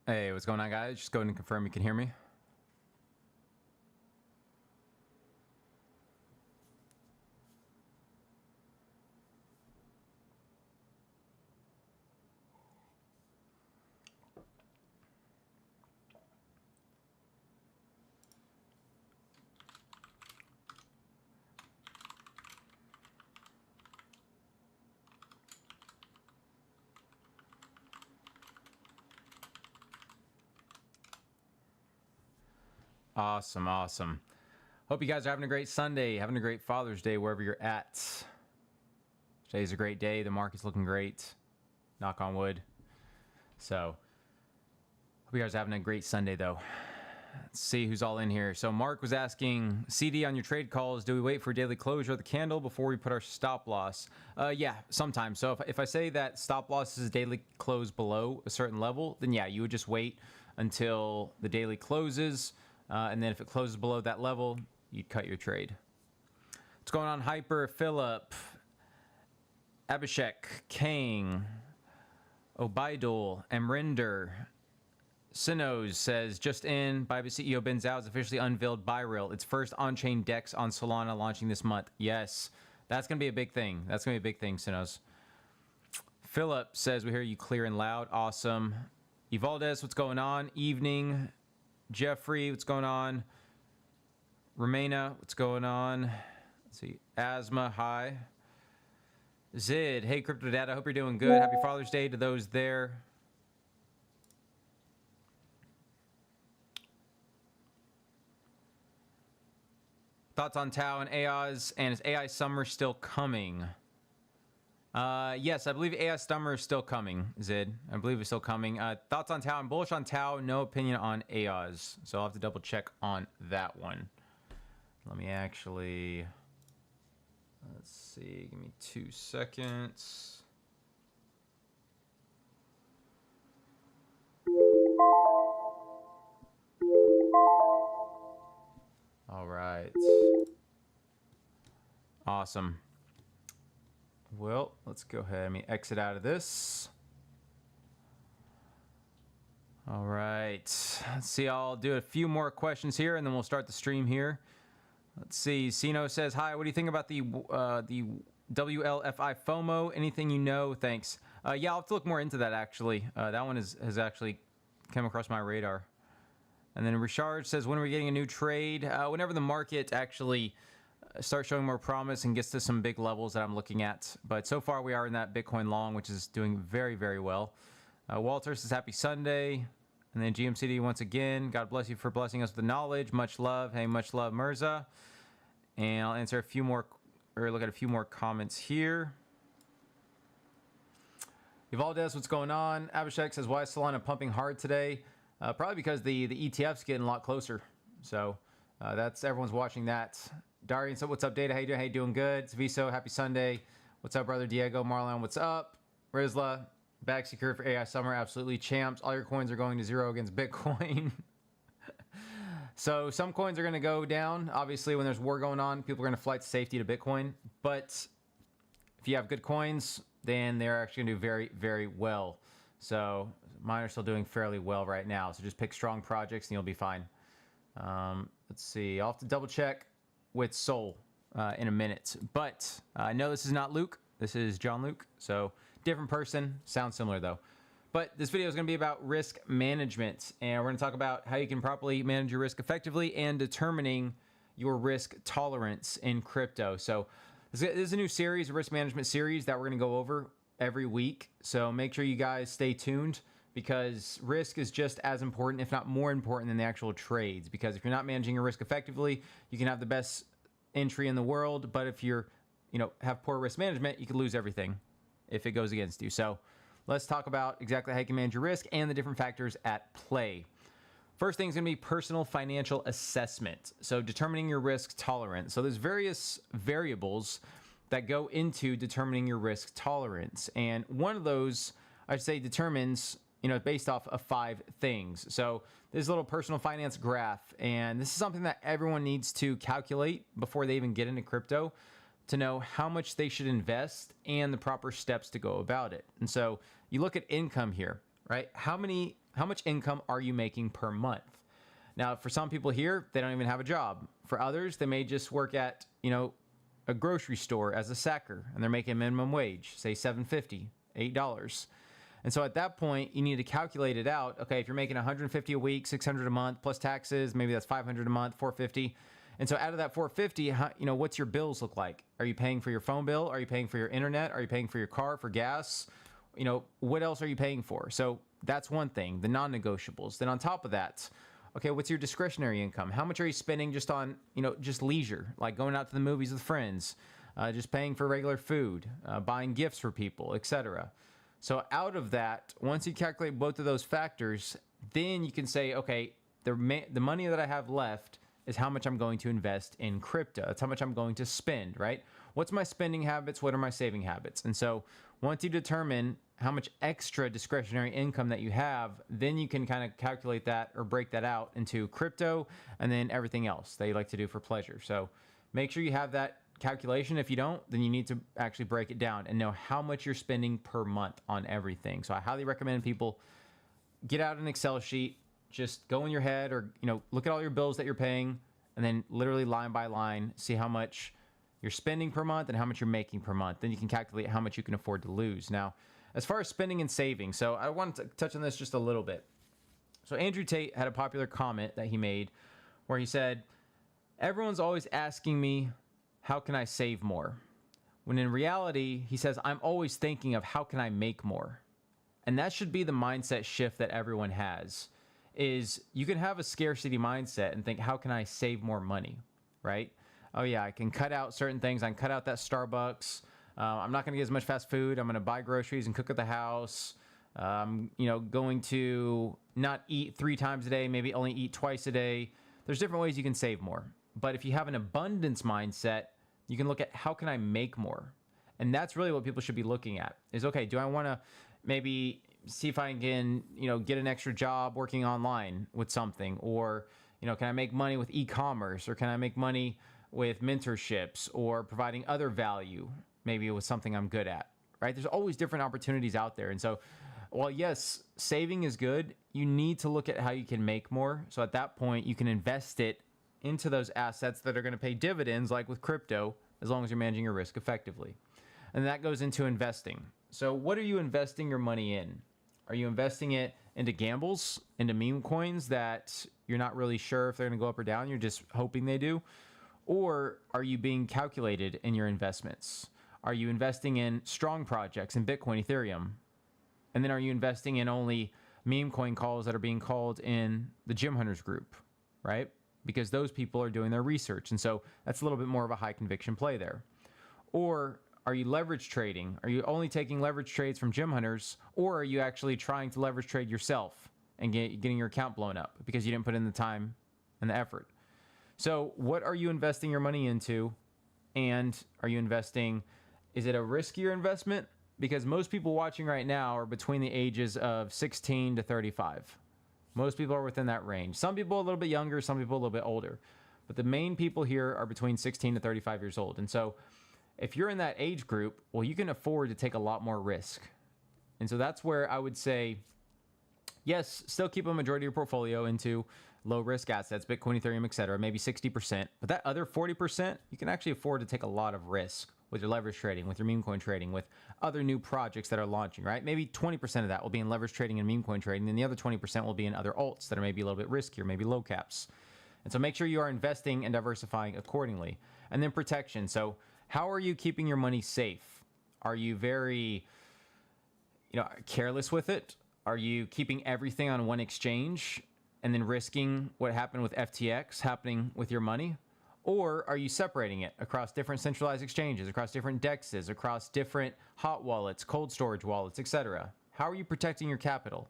Hey, what's going on, guys? Just go ahead and confirm you can hear me. Awesome. Hope you guys are having a great Sunday, having a great Father's Day wherever you're at. Today's a great day. The market's looking great. Knock on wood. So, hope you guys are having a great Sunday, though. Let's see who's all in here. So, Mark was asking, CD on your trade calls, do we wait for daily closure of the candle before we put our stop loss? Yeah, sometimes. So, if I say that stop loss is a daily close below a certain level, then yeah, you would just wait until the daily closes. And then if it closes below that level, you'd cut your trade. What's going on, Hyper, Philip, Abhishek, Kang, Obaidul, Amrinder, Sinos says, just in, Bybit CEO Ben Zhao has officially unveiled ByRail, its first on-chain DEX on Solana launching this month. Yes, that's going to be a big thing. That's going to be a big thing, Sinos. Philip says, we hear you clear and loud. Awesome. Evaldez, what's going on? Evening. Jeffrey, what's going on? Romana, what's going on? Let's see. Asthma, hi. Zid, hey, CryptoData, hope you're doing good. Happy Father's Day to those there. Thoughts on Tau and AIs, and is AI Summer still coming? Yes, I believe AI Summer is still coming, Zid. I believe it's still coming. Thoughts on Tau? I'm bullish on Tau, no opinion on AIs. So I'll have to double check on that one. Let me actually... Let's see, give me 2 seconds. All right. Awesome. Well, let's go ahead. Let me exit out of this. All right. Let's see. I'll do a few more questions here, and then we'll start the stream here. Let's see. Sino says, hi, what do you think about the WLFI FOMO? Anything you know? Thanks. Yeah, I'll have to look more into that, actually. That one has actually come across my radar. And then Richard says, when are we getting a new trade? Whenever the market actually starts showing more promise and gets to some big levels that I'm looking at. But so far, we are in that Bitcoin long, which is doing very, very well. Walter says, happy Sunday. And then GMCD once again, God bless you for blessing us with the knowledge. Much love. Hey, much love, Mirza. And I'll answer a few more, or look at a few more comments here. Evaldez, what's going on? Abhishek says, why is Solana pumping hard today? Probably because the ETF's getting a lot closer. So that's, everyone's watching that. Darian said, what's up, Data? How you doing? Hey, doing good. Viso, happy Sunday. What's up, brother Diego? Marlon, what's up? Rizla, bag secured for AI Summer. Absolutely champs. All your coins are going to zero against Bitcoin. So some coins are going to go down. Obviously, when there's war going on, people are going to flight to safety to Bitcoin. But if you have good coins, then they're actually going to do very, very well. So mine are still doing fairly well right now. So just pick strong projects and you'll be fine. Let's see. I'll have to double check with Sol in a minute. But I know this is not Luke. This is John Luke. So different person. Sounds similar, though. But this video is going to be about risk management. And we're going to talk about how you can properly manage your risk effectively and determining your risk tolerance in crypto. So this is a new series, a risk management series that we're going to go over every week. So make sure you guys stay tuned because risk is just as important, if not more important than the actual trades. Because if you're not managing your risk effectively, you can have the best entry in the world. But if you're, have poor risk management, you could lose everything if it goes against you. So let's talk about exactly how you can manage your risk and the different factors at play. First thing is going to be personal financial assessment. So determining your risk tolerance. So there's various variables that go into determining your risk tolerance. And one of those, I should say, determines, based off of 5 things. So there's a little personal finance graph. And this is something that everyone needs to calculate before they even get into crypto to know how much they should invest and the proper steps to go about it. And so you look at income here, right? How how much income are you making per month? Now, for some people here, they don't even have a job. For others, they may just work at, a grocery store as a sacker, and they're making minimum wage, say $7.50, $8. And so at that point, you need to calculate it out. Okay, if you're making $150 a week, $600 a month plus taxes, maybe that's $500 a month, $450. And so out of that $450, what's your bills look like? Are you paying for your phone bill? Are you paying for your internet? Are you paying for your car, for gas? What else are you paying for? So that's one thing, the non-negotiables. Then on top of that, okay, what's your discretionary income? How much are you spending just on, just leisure, like going out to the movies with friends, just paying for regular food, buying gifts for people, etc. So out of that, once you calculate both of those factors, then you can say, okay, the money that I have left is how much I'm going to invest in crypto. That's how much I'm going to spend, right? What's my spending habits? What are my saving habits? And so once you determine how much extra discretionary income that you have, then you can kind of calculate that or break that out into crypto and then everything else that you like to do for pleasure. So make sure you have that calculation. If you don't, then you need to actually break it down and know how much you're spending per month on everything. So I highly recommend people get out an Excel sheet, just go in your head or, look at all your bills that you're paying and then literally line by line, see how much you're spending per month and how much you're making per month. Then you can calculate how much you can afford to lose. Now, as far as spending and saving, so I wanted to touch on this just a little bit. So Andrew Tate had a popular comment that he made where he said, everyone's always asking me, how can I save more? When in reality, he says, I'm always thinking of how can I make more? And that should be the mindset shift that everyone has, is you can have a scarcity mindset and think, how can I save more money, right? Oh yeah, I can cut out certain things. I can cut out that Starbucks. I'm not going to get as much fast food. I'm going to buy groceries and cook at the house. Going to not eat 3 times a day, maybe only eat twice a day. There's different ways you can save more. But if you have an abundance mindset, you can look at how can I make more? And that's really what people should be looking at is, okay, do I want to maybe see if I can, get an extra job working online with something? Or, can I make money with e-commerce? Or can I make money with mentorships or providing other value, maybe with something I'm good at, right? There's always different opportunities out there. And so, while yes, saving is good, you need to look at how you can make more. So at that point, you can invest it into those assets that are going to pay dividends, like with crypto, as long as you're managing your risk effectively. And that goes into investing. So what are you investing your money in? Are you investing it into gambles, into meme coins that you're not really sure if they're going to go up or down? You're just hoping they do. Or are you being calculated in your investments? Are you investing in strong projects in Bitcoin, Ethereum? And then are you investing in only meme coin calls that are being called in the Gym Hunters group, right? Because those people are doing their research. And so that's a little bit more of a high conviction play there. Or are you leverage trading? Are you only taking leverage trades from Gym Hunters? Or are you actually trying to leverage trade yourself and getting your account blown up because you didn't put in the time and the effort? So what are you investing your money into? And are you investing, is it a riskier investment? Because most people watching right now are between the ages of 16 to 35. Most people are within that range. Some people a little bit younger, some people a little bit older. But the main people here are between 16 to 35 years old. And so if you're in that age group, well, you can afford to take a lot more risk. And so that's where I would say, yes, still keep a majority of your portfolio into low risk assets, Bitcoin, Ethereum, etc., maybe 60%. But that other 40%, you can actually afford to take a lot of risk with your leverage trading, with your meme coin trading, with other new projects that are launching, right? Maybe 20% of that will be in leverage trading and meme coin trading, and the other 20% will be in other alts that are maybe a little bit riskier, maybe low caps. And so make sure you are investing and diversifying accordingly. And then protection. So how are you keeping your money safe? Are you very, careless with it? Are you keeping everything on one exchange and then risking what happened with FTX happening with your money? Or are you separating it across different centralized exchanges, across different DEXs, across different hot wallets, cold storage wallets, etc.? How are you protecting your capital?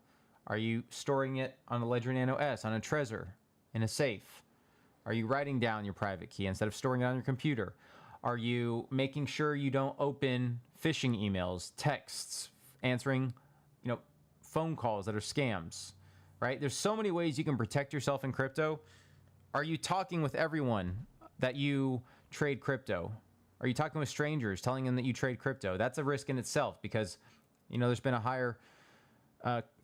Are you storing it on a Ledger Nano S, on a Trezor, in a safe? Are you writing down your private key instead of storing it on your computer? Are you making sure you don't open phishing emails, texts, answering, phone calls that are scams, right? There's so many ways you can protect yourself in crypto. Are you talking with everyone that you trade crypto? Are you talking with strangers, telling them that you trade crypto? That's a risk in itself because, there's been a higher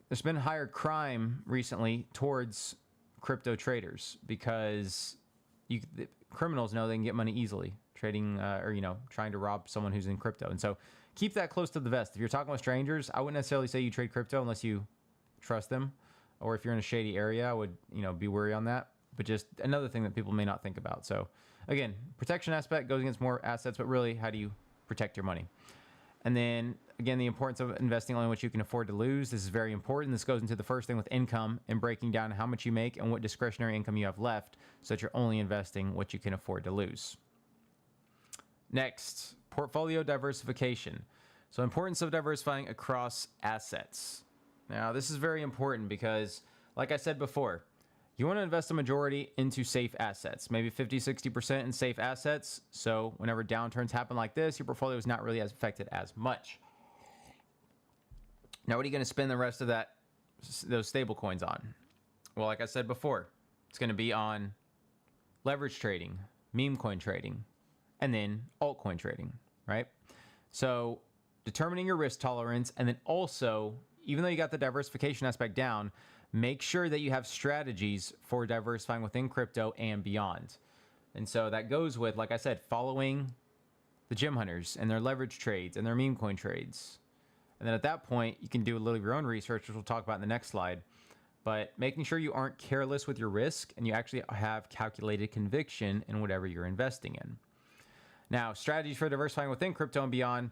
there's been higher crime recently towards crypto traders because the criminals know they can get money easily trading or trying to rob someone who's in crypto. And so keep that close to the vest. If you're talking with strangers, I wouldn't necessarily say you trade crypto unless you trust them, or if you're in a shady area, I would be wary on that. But just another thing that people may not think about. So again, protection aspect goes against more assets, but really, how do you protect your money? And then again, the importance of investing only what you can afford to lose. This is very important. This goes into the first thing with income and breaking down how much you make and what discretionary income you have left, so that you're only investing what you can afford to lose. Next, portfolio diversification. So importance of diversifying across assets. Now, this is very important because, like I said before, you want to invest a majority into safe assets, maybe 50, 60% in safe assets. So whenever downturns happen like this, your portfolio is not really as affected as much. Now, what are you going to spend the rest of those stable coins on? Well, like I said before, it's going to be on leverage trading, meme coin trading, and then altcoin trading, right? So determining your risk tolerance, and then also, even though you got the diversification aspect down, make sure that you have strategies for diversifying within crypto and beyond. And so that goes with, like I said, following the gym hunters and their leverage trades and their meme coin trades. And then at that point, you can do a little of your own research, which we'll talk about in the next slide. But making sure you aren't careless with your risk and you actually have calculated conviction in whatever you're investing in. Now, strategies for diversifying within crypto and beyond.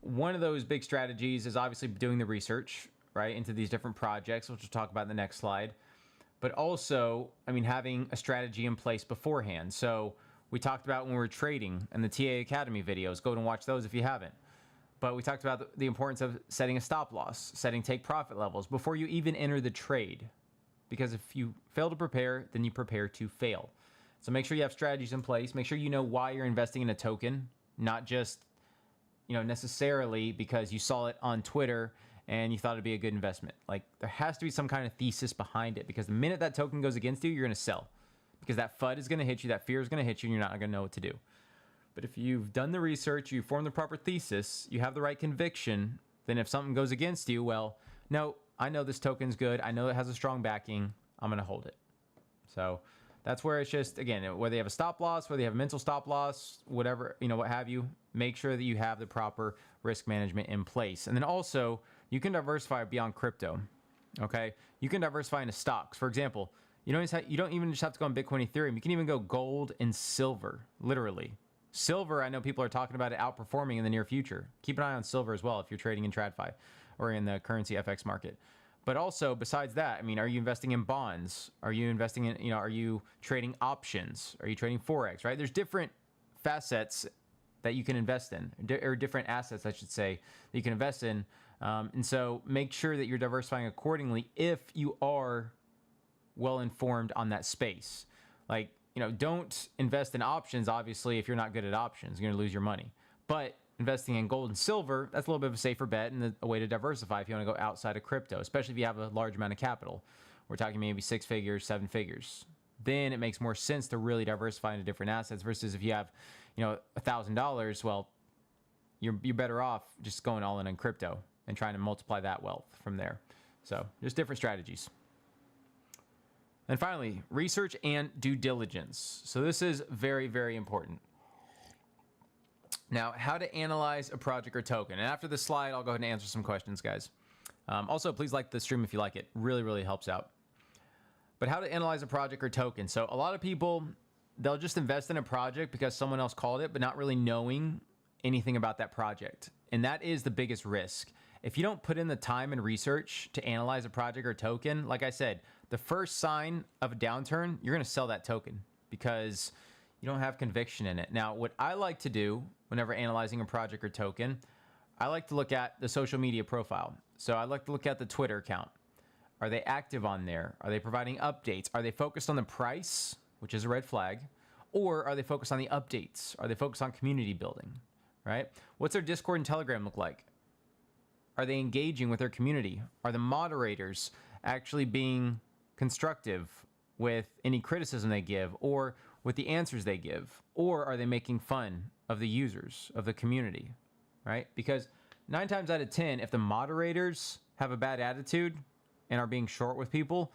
One of those big strategies is obviously doing the research, right, into these different projects, which we'll talk about in the next slide. But also, having a strategy in place beforehand. So we talked about when we were trading and the TA Academy videos. Go and watch those if you haven't. But we talked about the importance of setting a stop loss, setting take profit levels before you even enter the trade. Because if you fail to prepare, then you prepare to fail. So make sure you have strategies in place. Make sure you know why you're investing in a token, not just necessarily because you saw it on Twitter and you thought it'd be a good investment. Like, there has to be some kind of thesis behind it, because the minute that token goes against you, you're going to sell, because that FUD is going to hit you, that fear is going to hit you, and you're not going to know what to do. But if you've done the research, you formed the proper thesis, you have the right conviction, then if something goes against you, well, no, I know this token's good. I know it has a strong backing. I'm going to hold it. So that's where it's just, again, whether you have a stop loss, whether you have a mental stop loss, whatever, what have you, make sure that you have the proper risk management in place. And then also, you can diversify beyond crypto, okay? You can diversify into stocks. For example, you don't even just have to go on Bitcoin, Ethereum. You can even go gold and silver, literally. Silver, I know people are talking about it outperforming in the near future. Keep an eye on silver as well if you're trading in TradFi or in the currency FX market. But also, besides that, are you investing in bonds? Are you investing in, are you trading options? Are you trading Forex, right? There's different facets that you can invest in, or different assets, I should say, that you can invest in. And so make sure that you're diversifying accordingly if you are well informed on that space. Like, don't invest in options, obviously, if you're not good at options. You're going to lose your money. But investing in gold and silver, that's a little bit of a safer bet and a way to diversify if you want to go outside of crypto, especially if you have a large amount of capital. We're talking maybe 6 figures, 7 figures. Then it makes more sense to really diversify into different assets versus if you have, $1,000, well, you're better off just going all in on crypto and trying to multiply that wealth from there. So there's different strategies. And finally, research and due diligence. So this is very, very important. Now, how to analyze a project or token. And after this slide, I'll go ahead and answer some questions, guys. Also, please like the stream if you like it. Really, really helps out. But how to analyze a project or token. So a lot of people, they'll just invest in a project because someone else called it, but not really knowing anything about that project. And that is the biggest risk. If you don't put in the time and research to analyze a project or token, like I said, the first sign of a downturn, you're going to sell that token because you don't have conviction in it. Now, what I like to do whenever analyzing a project or token, I like to look at the social media profile. So I like to look at the Twitter account. Are they active on there? Are they providing updates? Are they focused on the price, which is a red flag? Or are they focused on the updates? Are they focused on community building, right? What's their Discord and Telegram look like? Are they engaging with their community? Are the moderators actually being constructive with any criticism they give or with the answers they give? Or are they making fun of the users, of the community, right? Because 9 times out of 10, if the moderators have a bad attitude, and are being short with people,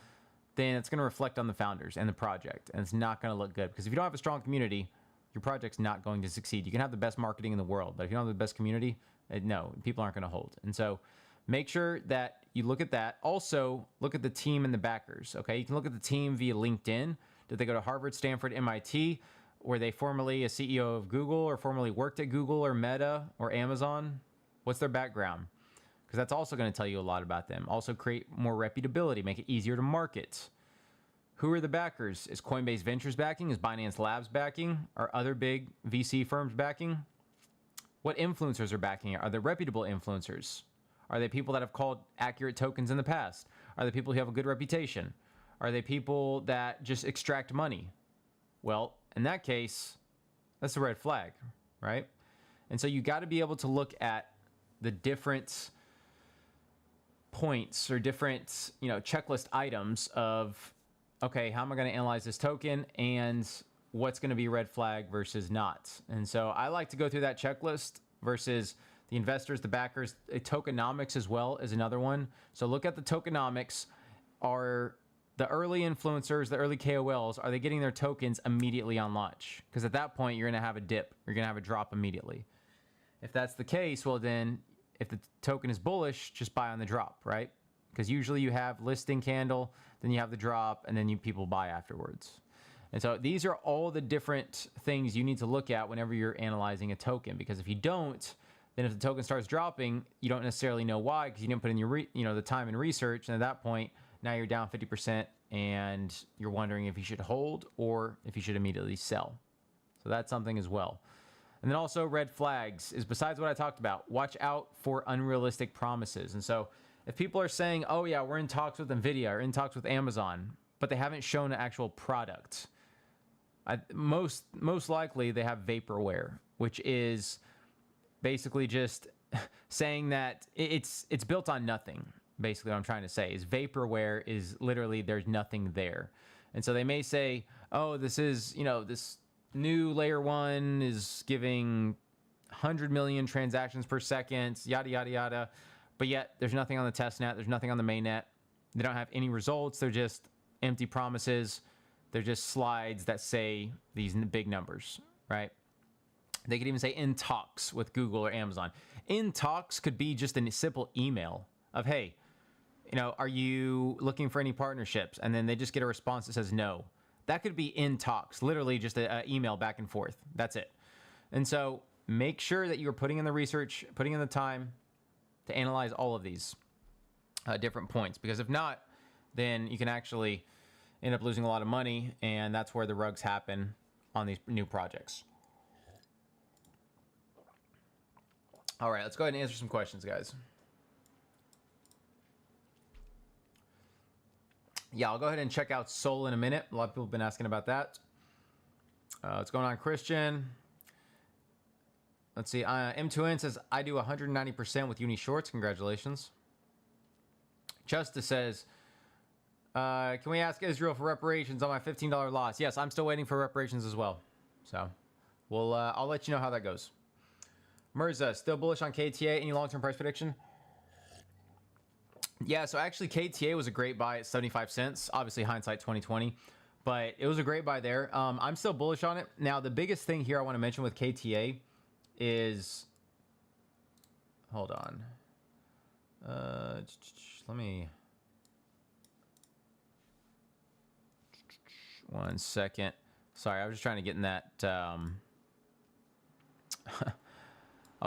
then it's going to reflect on the founders and the project, and it's not going to look good. Because if you don't have a strong community, your project's not going to succeed. You can have the best marketing in the world, but if you don't have the best community, no, people aren't going to hold. And so make sure that you look at that. Also, look at the team and the backers, okay? You can look at the team via LinkedIn. Did they go to Harvard, Stanford, MIT? Were they formerly a CEO of Google, or formerly worked at Google or Meta or Amazon? What's their background? Because that's also going to tell you a lot about them. Also create more reputability, make it easier to market. Who are the backers? Is Coinbase Ventures backing? Is Binance Labs backing? Are other big VC firms backing? What influencers are backing it? Are they reputable influencers? Are they people that have called accurate tokens in the past? Are they people who have a good reputation? Are they people that just extract money? Well, in that case, that's a red flag, right? And so you got to be able to look at the different points or different, checklist items of, okay, how am I going to analyze this token, and what's going to be red flag versus not? And so I like to go through that checklist versus the investors, the backers. Tokenomics as well is another one. So look at the tokenomics. Are the early influencers, the early KOLs, are they getting their tokens immediately on launch? Because at that point, you're going to have a dip. You're going to have a drop immediately. If that's the case, well then, if the token is bullish, just buy on the drop, right? Because usually you have listing candle, then you have the drop, and then people buy afterwards. And so these are all the different things you need to look at whenever you're analyzing a token. Because if you don't, then if the token starts dropping, you don't necessarily know why, because you didn't put in your the time and research. And at that point, now you're down 50%, and you're wondering if you should hold or if you should immediately sell. So that's something as well. And then also red flags is, besides what I talked about, watch out for unrealistic promises. And so if people are saying, oh yeah, we're in talks with NVIDIA or in talks with Amazon, but they haven't shown an actual product, most likely they have vaporware, which is basically just saying that it's built on nothing. Basically what I'm trying to say is vaporware is literally there's nothing there. And so they may say, oh, this is, this new layer 1 is giving 100 million transactions per second, yada, yada, yada. But yet there's nothing on the testnet. There's nothing on the mainnet. They don't have any results. They're just empty promises. They're just slides that say these big numbers, right? They could even say in talks with Google or Amazon. In talks could be just a simple email of, hey, are you looking for any partnerships? And then they just get a response that says no. That could be in talks, literally just an email back and forth. That's it. And so make sure that you're putting in the research, putting in the time to analyze all of these different points. Because if not, then you can actually end up losing a lot of money, and that's where the rugs happen on these new projects. All right, let's go ahead and answer some questions, guys. Yeah, I'll go ahead and check out Sol in a minute. A lot of people have been asking about that. What's going on, Christian? Let's see. M2N says, I do 190% with uni shorts. Congratulations. Justice says, can we ask Israel for reparations on my $15 loss? Yes, I'm still waiting for reparations as well. So I'll let you know how that goes. Mirza, still bullish on KTA. Any long-term price prediction? Yeah, so actually KTA was a great buy at 75 cents. Obviously hindsight 2020, but it was a great buy there. I'm still bullish on it. Now, the biggest thing here I want to mention with KTA is, hold on. Let me, 1 second. Sorry, I was just trying to get in that, I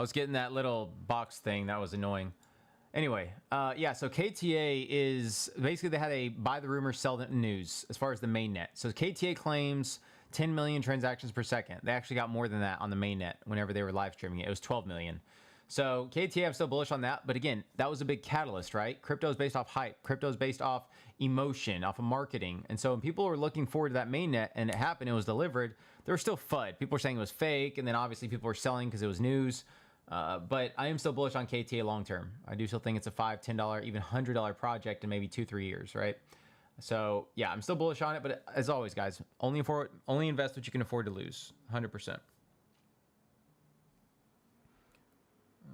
was getting that little box thing that was annoying. Anyway, yeah, so KTA is basically, they had a buy the rumor, sell the news as far as the mainnet. So KTA claims 10 million transactions per second. They actually got more than that on the mainnet whenever they were live streaming it. It was 12 million. So KTA, I'm still bullish on that. But again, that was a big catalyst, right? Crypto is based off hype. Crypto is based off emotion, off of marketing. And so when people were looking forward to that mainnet and it happened, it was delivered, there was still FUD. People were saying it was fake. And then obviously people were selling because it was news. But I am still bullish on KTA long term. I do still think it's a $5, $10, even $100 project in maybe 2-3 years, right? So yeah, I'm still bullish on it. But as always, guys, only invest what you can afford to lose, 100%.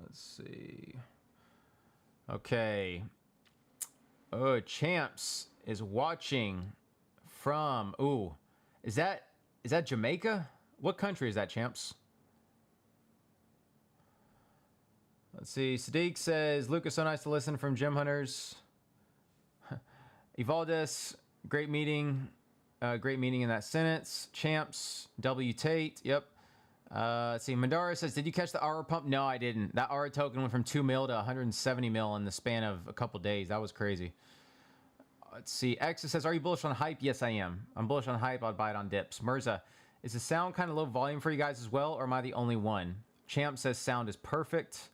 Let's see. Okay. Oh, Champs is watching from. Ooh, is that Jamaica? What country is that, Champs? Let's see. Sadiq says, Lucas, so nice to listen from Gym Hunters. Evaldes, great meeting. Great meeting in that sentence. Champs, W. Tate, yep. Let's see. Mandara says, did you catch the Aura pump? No, I didn't. That Aura token went from 2 mil to 170 mil in the span of a couple days. That was crazy. Let's see. X says, are you bullish on hype? Yes, I am. I'm bullish on hype. I'll buy it on dips. Mirza, is the sound kind of low volume for you guys as well, or am I the only one? Champ says sound is perfect.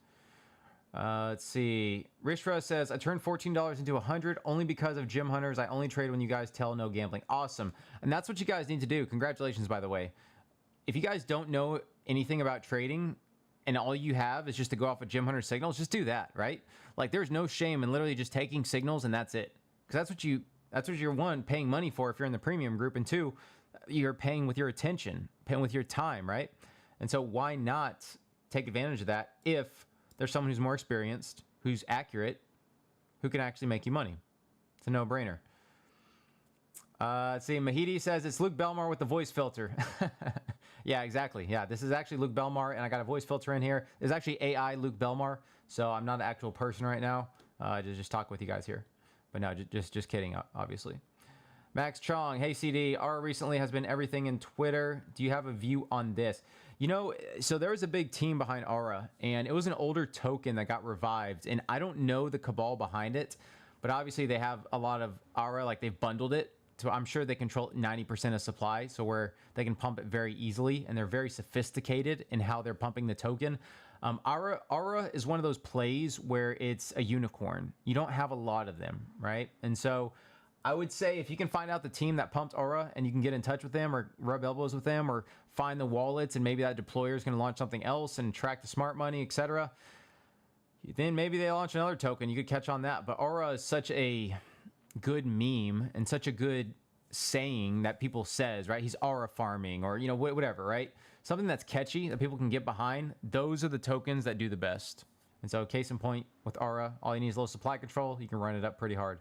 Let's see. Rishra says, I turned $14 into 100 only because of Gym Hunters. I only trade when you guys tell no gambling. Awesome. And that's what you guys need to do. Congratulations, by the way. If you guys don't know anything about trading and all you have is just to go off of Gym Hunter signals, just do that, right? Like, there's no shame in literally just taking signals and that's it. Because that's what you're, one, paying money for if you're in the premium group, and two, you're paying with your attention, paying with your time, right? And so why not take advantage of that if there's someone who's more experienced, who's accurate, who can actually make you money? It's a no-brainer. Let's see. Mahidi says it's Luke Belmar with the voice filter. Yeah, exactly. Yeah, this is actually Luke Belmar, and I got a voice filter in here. There's actually AI Luke Belmar, so I'm not an actual person right now. Just talk with you guys here. But no, just kidding, obviously. Max Chong, hey CD, Aura recently has been everything in Twitter. Do you have a view on this? You know, so there was a big team behind Aura, and it was an older token that got revived, and I don't know the cabal behind it, but obviously they have a lot of Aura, like they've bundled it, so I'm sure they control 90% of supply, so where they can pump it very easily, and they're very sophisticated in how they're pumping the token. Aura is one of those plays where it's a unicorn. You don't have a lot of them, right? And so I would say if you can find out the team that pumped Aura and you can get in touch with them or rub elbows with them or find the wallets, and maybe that deployer is going to launch something else and track the smart money, etc., then maybe they launch another token. You could catch on that. But Aura is such a good meme and such a good saying that people says, right? He's Aura farming, or, you know, whatever, right? Something that's catchy that people can get behind. Those are the tokens that do the best. And so case in point with Aura, all you need is low supply control. You can run it up pretty hard.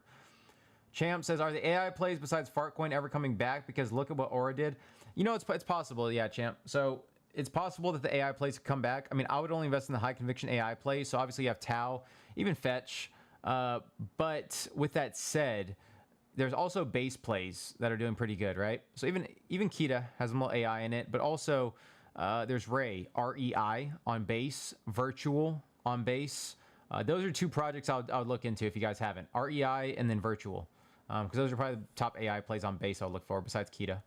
Champ says, are the AI plays besides Fartcoin ever coming back? Because look at what Aura did. You know, it's possible. Yeah, Champ. So it's possible that the AI plays come back. I mean, I would only invest in the high conviction AI plays. So obviously you have Tau, even Fetch. But with that said, there's also base plays that are doing pretty good, right? So even Kita has a little AI in it, but also there's Ray, REI on base, Virtual on base. Those are two projects I would look into if you guys haven't. REI and then Virtual. Because those are probably the top AI plays on base I'll look for besides Kita.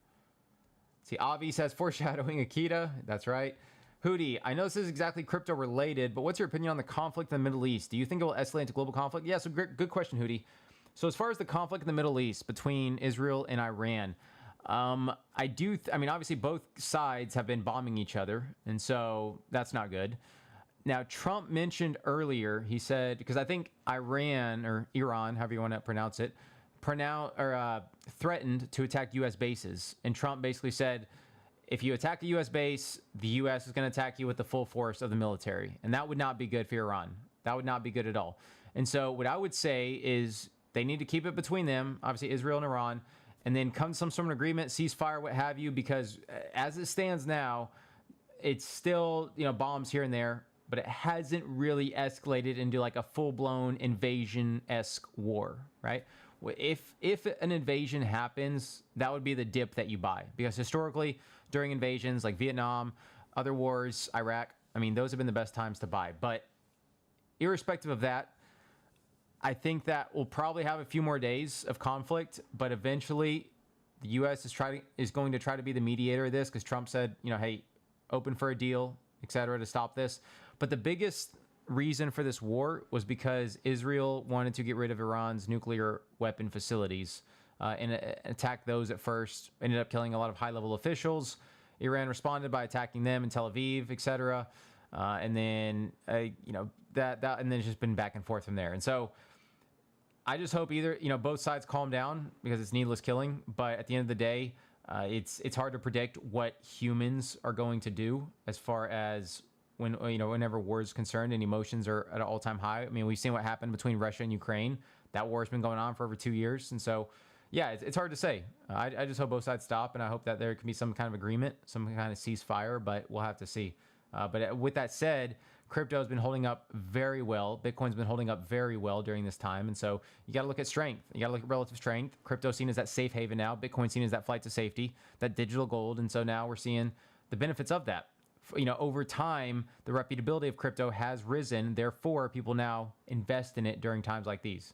See, Avi says foreshadowing Akita. That's right. Hootie, I know this is exactly crypto related, but what's your opinion on the conflict in the Middle East? Do you think it will escalate into global conflict? Yeah, so good question, Hootie. So as far as the conflict in the Middle East between Israel and Iran, I mean, obviously both sides have been bombing each other, and so that's not good. Now, Trump mentioned earlier, he said, because I think Iran, or Iran, however you want to pronounce it, threatened to attack U.S. bases. And Trump basically said, if you attack a U.S. base, the U.S. is going to attack you with the full force of the military. And that would not be good for Iran. That would not be good at all. And so what I would say is they need to keep it between them, obviously Israel and Iran, and then come to some sort of agreement, ceasefire, what have you, because as it stands now, it's still, you know, bombs here and there, but it hasn't really escalated into like a full-blown invasion-esque war, right? If an invasion happens, that would be the dip that you buy, because historically during invasions like Vietnam, other wars, Iraq, I mean, those have been the best times to buy. But irrespective of that, I think that we'll probably have a few more days of conflict, but eventually the U.S. is going to try to be the mediator of this, because Trump said, you know, hey, open for a deal, etc., to stop this. But the biggest reason for this war was because Israel wanted to get rid of Iran's nuclear weapon facilities and attack those at first. Ended up killing a lot of high-level officials. Iran responded by attacking them in Tel Aviv, etc. And then you know, that and then it's just been back and forth from there. And so I just hope either, you know, both sides calm down, because it's needless killing. But at the end of the day, it's hard to predict what humans are going to do as far as whenever war is concerned and emotions are at an all-time high. I mean, we've seen what happened between Russia and Ukraine. that war has been going on for over 2 years. And so, yeah, it's hard to say. I just hope both sides stop, and I hope that there can be some kind of agreement, some kind of ceasefire, but we'll have to see. But with that said, crypto has been holding up very well. Bitcoin's been holding up very well during this time. And so you got to look at strength. You got to look at relative strength. Crypto seen as that safe haven now. Bitcoin seen as that flight to safety, that digital gold. And so now we're seeing the benefits of that. Over time, the reputability of crypto has risen. Therefore, people now invest in it during times like these.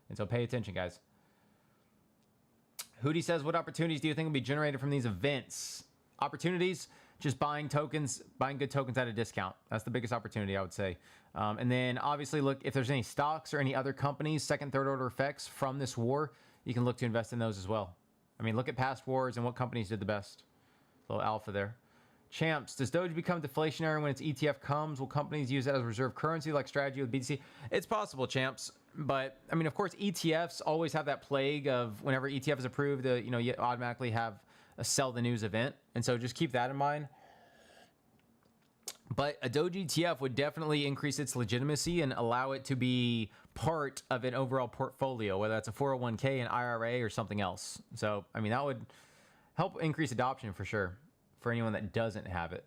And so pay attention, guys. Hootie says, what opportunities do you think will be generated from these events? Opportunities? Just buying tokens, buying good tokens at a discount. That's the biggest opportunity, I would say. And then obviously look, if there's any stocks or any other companies, second, third order effects from this war, you can look to invest in those as well. I mean, look at past wars and what companies did the best. A little alpha there. Champs, does Doge become deflationary when its ETF comes? Will companies use it as reserve currency like strategy with BTC? It's possible, Champs. But I mean, of course, ETFs always have that plague of whenever ETF is approved, you automatically have a sell the news event. And so just keep that in mind. But a Doge ETF would definitely increase its legitimacy and allow it to be part of an overall portfolio, whether that's a 401k, an IRA, or something else. So, I mean, that would help increase adoption for sure for anyone that doesn't have it.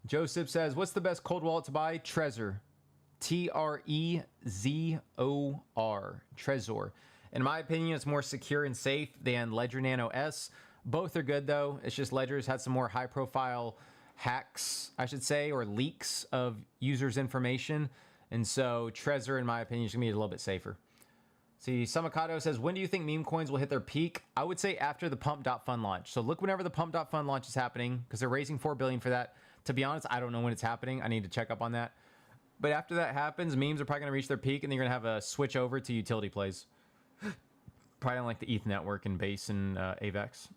Joseph says, what's the best cold wallet to buy? Trezor. Trezor. Trezor. In my opinion, it's more secure and safe than Ledger Nano S. Both are good, though. It's just Ledger's had some more high-profile hacks, I should say, or leaks of users' information. And so Trezor, in my opinion, is going to be a little bit safer. See, Samakado says, when do you think meme coins will hit their peak? I would say after the Pump.Fund launch. So look whenever the Pump.Fund launch is happening, because they're raising $4 billion for that. To be honest, I don't know when it's happening. I need to check up on that. But after that happens, memes are probably going to reach their peak, and they're going to have a switch over to utility plays. Probably on like the ETH network and Base and AVAX.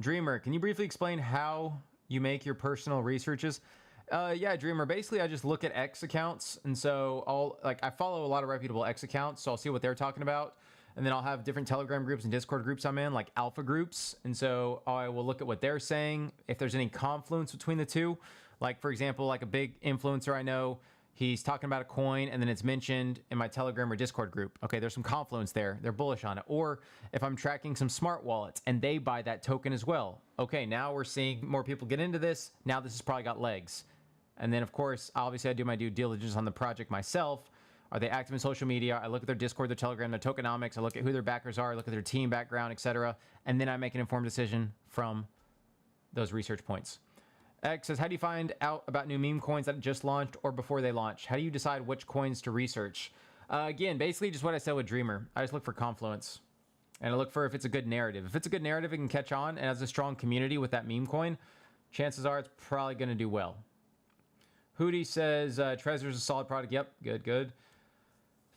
Dreamer, can you briefly explain how you make your personal researches? Yeah, Dreamer. Basically, I just look at X accounts, and so I follow a lot of reputable X accounts, so I'll see what they're talking about, and then I'll have different Telegram groups and Discord groups I'm in, like alpha groups, and so I will look at what they're saying, if there's any confluence between the two. Like, for example, like a big influencer I know, he's talking about a coin, and then it's mentioned in my Telegram or Discord group. Okay, there's some confluence there. They're bullish on it. Or if I'm tracking some smart wallets and they buy that token as well. Okay, now we're seeing more people get into this. Now this has probably got legs. And then, of course, obviously I do my due diligence on the project myself. Are they active in social media? I look at their Discord, their Telegram, their tokenomics. I look at who their backers are. I look at their team background, etc. And then I make an informed decision from those research points. X says, how do you find out about new meme coins that just launched or before they launch? How do you decide which coins to research? Again, basically just what I said with Dreamer. I just look for confluence. And I look for if it's a good narrative. If it's a good narrative, it can catch on and has a strong community with that meme coin. Chances are it's probably going to do well. Hootie says, Trezor's a solid product. Yep, good.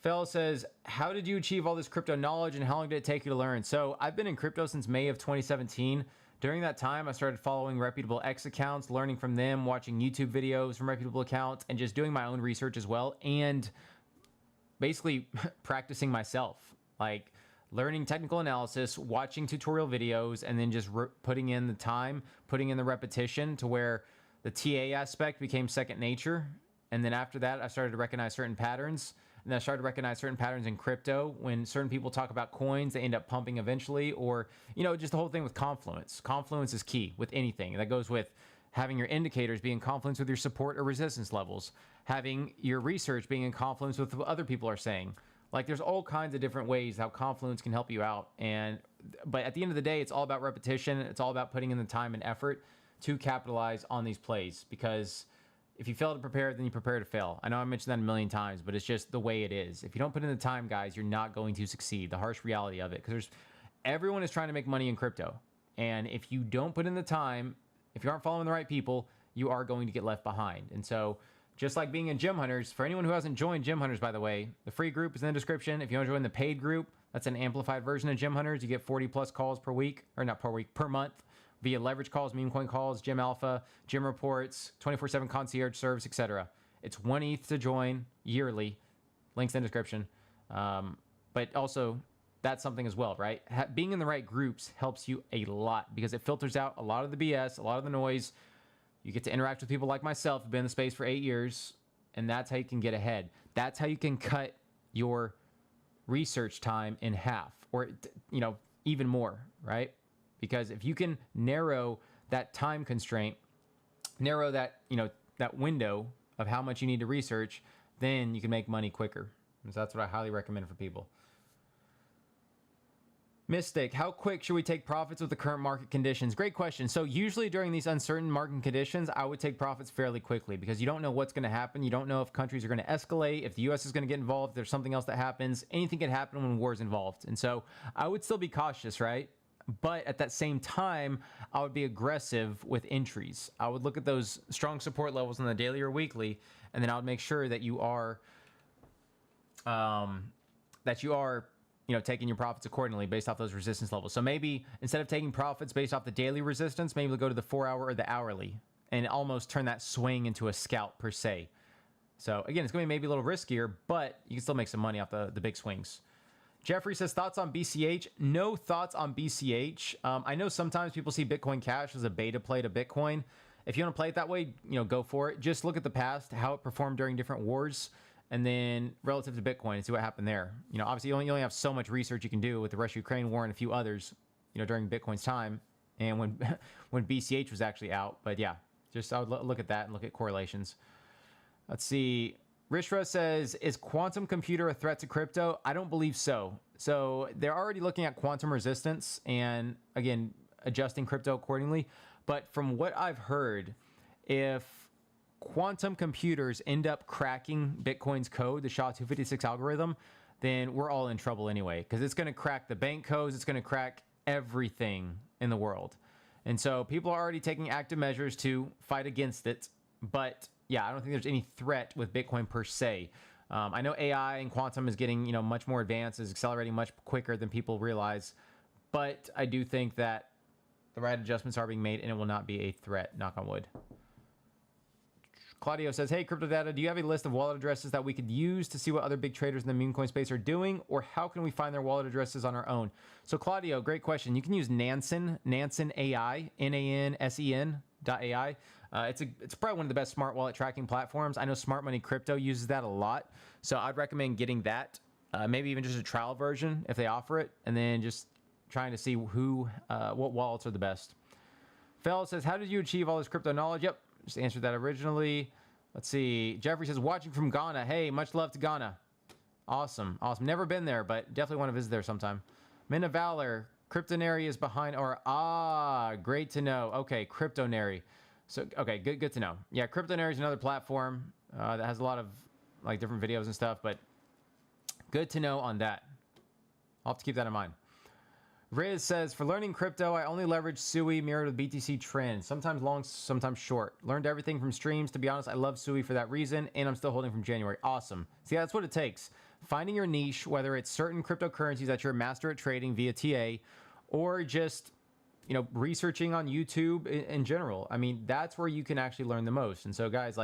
Fell says, how did you achieve all this crypto knowledge and how long did it take you to learn? So I've been in crypto since May of 2017. During that time, I started following reputable X accounts, learning from them, watching YouTube videos from reputable accounts, and just doing my own research as well, and basically practicing myself, like learning technical analysis, watching tutorial videos, and then just putting in the time, putting in the repetition to where the TA aspect became second nature. And then after that, I started to recognize certain patterns. And then I started to recognize certain patterns in crypto. When certain people talk about coins, they end up pumping eventually, or, just the whole thing with confluence. Confluence is key with anything. That goes with having your indicators be in confluence with your support or resistance levels, having your research being in confluence with what other people are saying. Like, there's all kinds of different ways how confluence can help you out. But at the end of the day, it's all about repetition. It's all about putting in the time and effort to capitalize on these plays, because if you fail to prepare, then you prepare to fail. I know I mentioned that a million times, but it's just the way it is. If you don't put in the time, guys, you're not going to succeed. The harsh reality of it, because everyone is trying to make money in crypto. And if you don't put in the time, if you aren't following the right people, you are going to get left behind. And so just like being in Gem Hunters, for anyone who hasn't joined Gem Hunters, by the way, the free group is in the description. If you want to join the paid group, that's an amplified version of Gem Hunters. You get 40 plus calls per week, or not per week, per month, via leverage calls, meme coin calls, Gem Alpha, Gem reports, 24/7 concierge service, etc. It's 1 ETH to join yearly. Links in the description. But also, that's something as well, right? Being in the right groups helps you a lot, because it filters out a lot of the BS, a lot of the noise. You get to interact with people like myself who've been in the space for 8 years, and that's how you can get ahead. That's how you can cut your research time in half, or even more, right? Because if you can narrow that time constraint, narrow that that window of how much you need to research, then you can make money quicker. And so that's what I highly recommend for people. Mystic, how quick should we take profits with the current market conditions? Great question. So usually during these uncertain market conditions, I would take profits fairly quickly because you don't know what's going to happen. You don't know if countries are going to escalate, if the US is going to get involved, if there's something else that happens. Anything can happen when war is involved. And so I would still be cautious, right? But at that same time, I would be aggressive with entries. I would look at those strong support levels on the daily or weekly, and then I would make sure that you are taking your profits accordingly based off those resistance levels. So maybe instead of taking profits based off the daily resistance, maybe we'll go to the 4-hour or the hourly and almost turn that swing into a scalp per se. So again, it's going to be maybe a little riskier, but you can still make some money off the big swings. Jeffrey says, thoughts on BCH? No thoughts on BCH. I know sometimes people see Bitcoin Cash as a beta play to Bitcoin. If you want to play it that way, go for it. Just look at the past, how it performed during different wars, and then relative to Bitcoin and see what happened there. Obviously you only have so much research you can do with the Russia-Ukraine war and a few others, during Bitcoin's time and when BCH was actually out. But yeah, just I would look at that and look at correlations. Let's see. Rishra says, is quantum computer a threat to crypto? I don't believe so. So they're already looking at quantum resistance and, again, adjusting crypto accordingly. But from what I've heard, if quantum computers end up cracking Bitcoin's code, the SHA-256 algorithm, then we're all in trouble anyway, because it's going to crack the bank codes. It's going to crack everything in the world. And so people are already taking active measures to fight against it. But yeah, I don't think there's any threat with Bitcoin per se. I know AI and quantum is getting, much more advanced, is accelerating much quicker than people realize. But I do think that the right adjustments are being made and it will not be a threat, knock on wood. Claudio says, hey, CryptoData, do you have a list of wallet addresses that we could use to see what other big traders in the meme coin space are doing, or how can we find their wallet addresses on our own? So Claudio, great question. You can use Nansen AI, Nansen.ai. It's probably one of the best smart wallet tracking platforms. I know Smart Money Crypto uses that a lot, so I'd recommend getting that. Maybe even just a trial version if they offer it, and then just trying to see what wallets are the best. Phil says, how did you achieve all this crypto knowledge? Yep. Just answered that originally. Let's see. Jeffrey says, watching from Ghana. Hey, much love to Ghana. Awesome. Never been there, but definitely want to visit there sometime. Men of Valor. Cryptonary is behind, great to know. Okay, Cryptonary. So, okay, good to know. Yeah, Cryptonary is another platform that has a lot of different videos and stuff, but good to know on that. I'll have to keep that in mind. Riz says, for learning crypto, I only leverage SUI mirrored with BTC trends. Sometimes long, sometimes short. Learned everything from streams. To be honest, I love SUI for that reason, and I'm still holding from January. Awesome. See, that's what it takes. Finding your niche, whether it's certain cryptocurrencies that you're a master at trading via TA, or just, researching on YouTube in general. I mean, that's where you can actually learn the most. And so, guys,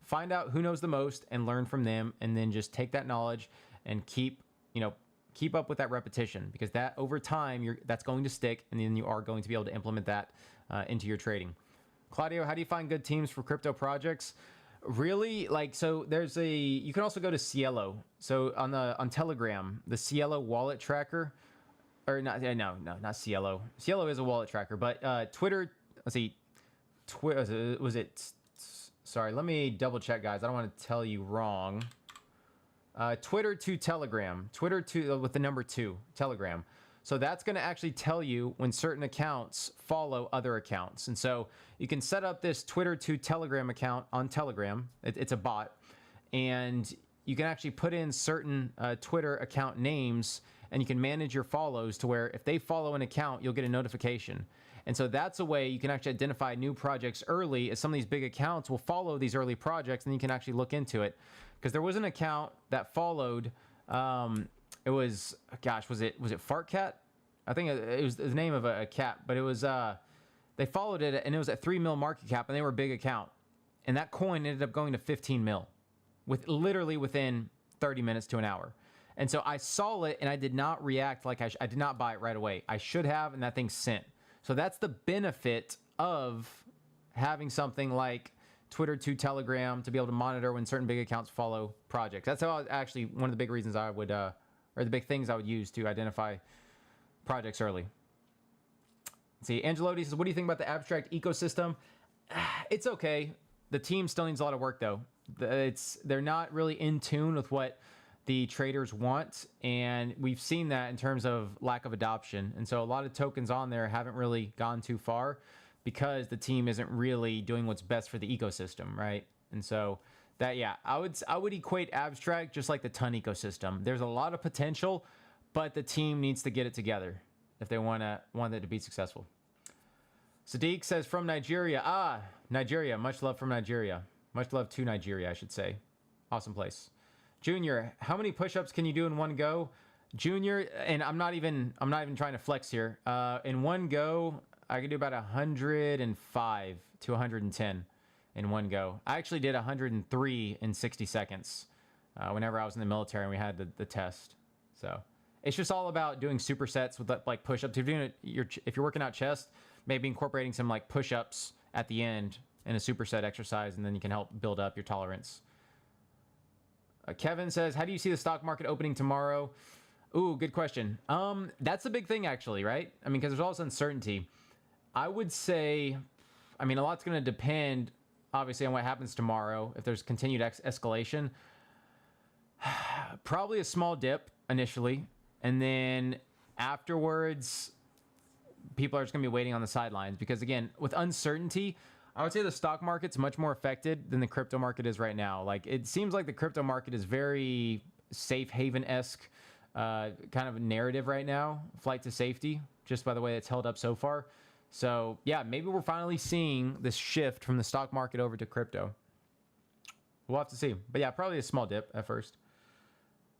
find out who knows the most and learn from them, and then just take that knowledge and keep up with that repetition, because that over time that's going to stick, and then you are going to be able to implement that into your trading. Claudio, how do you find good teams for crypto projects? Really, so you can also go to Cielo. So on Telegram, the Cielo wallet tracker, or not Cielo. Cielo is a wallet tracker, but Twitter. Let's see, Sorry, let me double check, guys. I don't want to tell you wrong. Twitter to Telegram, Twitter to with the number 2, Telegram. So that's going to actually tell you when certain accounts follow other accounts. And so you can set up this Twitter to Telegram account on Telegram. It's a bot. And you can actually put in certain Twitter account names, and you can manage your follows to where if they follow an account, you'll get a notification. And so that's a way you can actually identify new projects early, as some of these big accounts will follow these early projects, and you can actually look into it. Because there was an account that followed, it was, was it Fartcat? I think it was the name of a cat, but it was, they followed it, and it was at 3 mil market cap, and they were a big account. And that coin ended up going to 15 mil, literally within 30 minutes to an hour. And so I saw it, and I did not react I did not buy it right away. I should have, and that thing sent. So that's the benefit of having something like Twitter to Telegram to be able to monitor when certain big accounts follow projects. That's how actually one of the big reasons I would or the big things I would use to identify projects early. Let's see, Angelotti says, what do you think about the abstract ecosystem? It's okay. The team still needs a lot of work though. They're not really in tune with what the traders want, and we've seen that in terms of lack of adoption. And so a lot of tokens on there haven't really gone too far because the team isn't really doing what's best for the ecosystem, right? And so that, yeah, I would equate abstract just like the ton ecosystem. There's a lot of potential, but the team needs to get it together if they want it to be successful. Sadiq says, from Nigeria. Nigeria. Much love from Nigeria. Much love to Nigeria, I should say. Awesome place. Junior, how many push-ups can you do in one go? Junior, and I'm not even trying to flex here. In one go, I can do about 105 to 110 in one go. I actually did 103 in 60 seconds whenever I was in the military and we had the test. So it's just all about doing supersets with like push-ups. If you're working out chest, maybe incorporating some like push-ups at the end in a superset exercise, and then you can help build up your tolerance. Kevin says, how do you see the stock market opening tomorrow? Ooh, good question. That's a big thing actually, right? I mean, because there's all this uncertainty. I would say, I mean, a lot's going to depend obviously on what happens tomorrow. If there's continued escalation, probably a small dip initially, and then afterwards, people are just going to be waiting on the sidelines because, again, with uncertainty, I would say the stock market's much more affected than the crypto market is right now. Like, it seems like the crypto market is very safe haven-esque kind of a narrative right now, flight to safety, just by the way it's held up so far. So, yeah, maybe we're finally seeing this shift from the stock market over to crypto. We'll have to see. But, yeah, probably a small dip at first.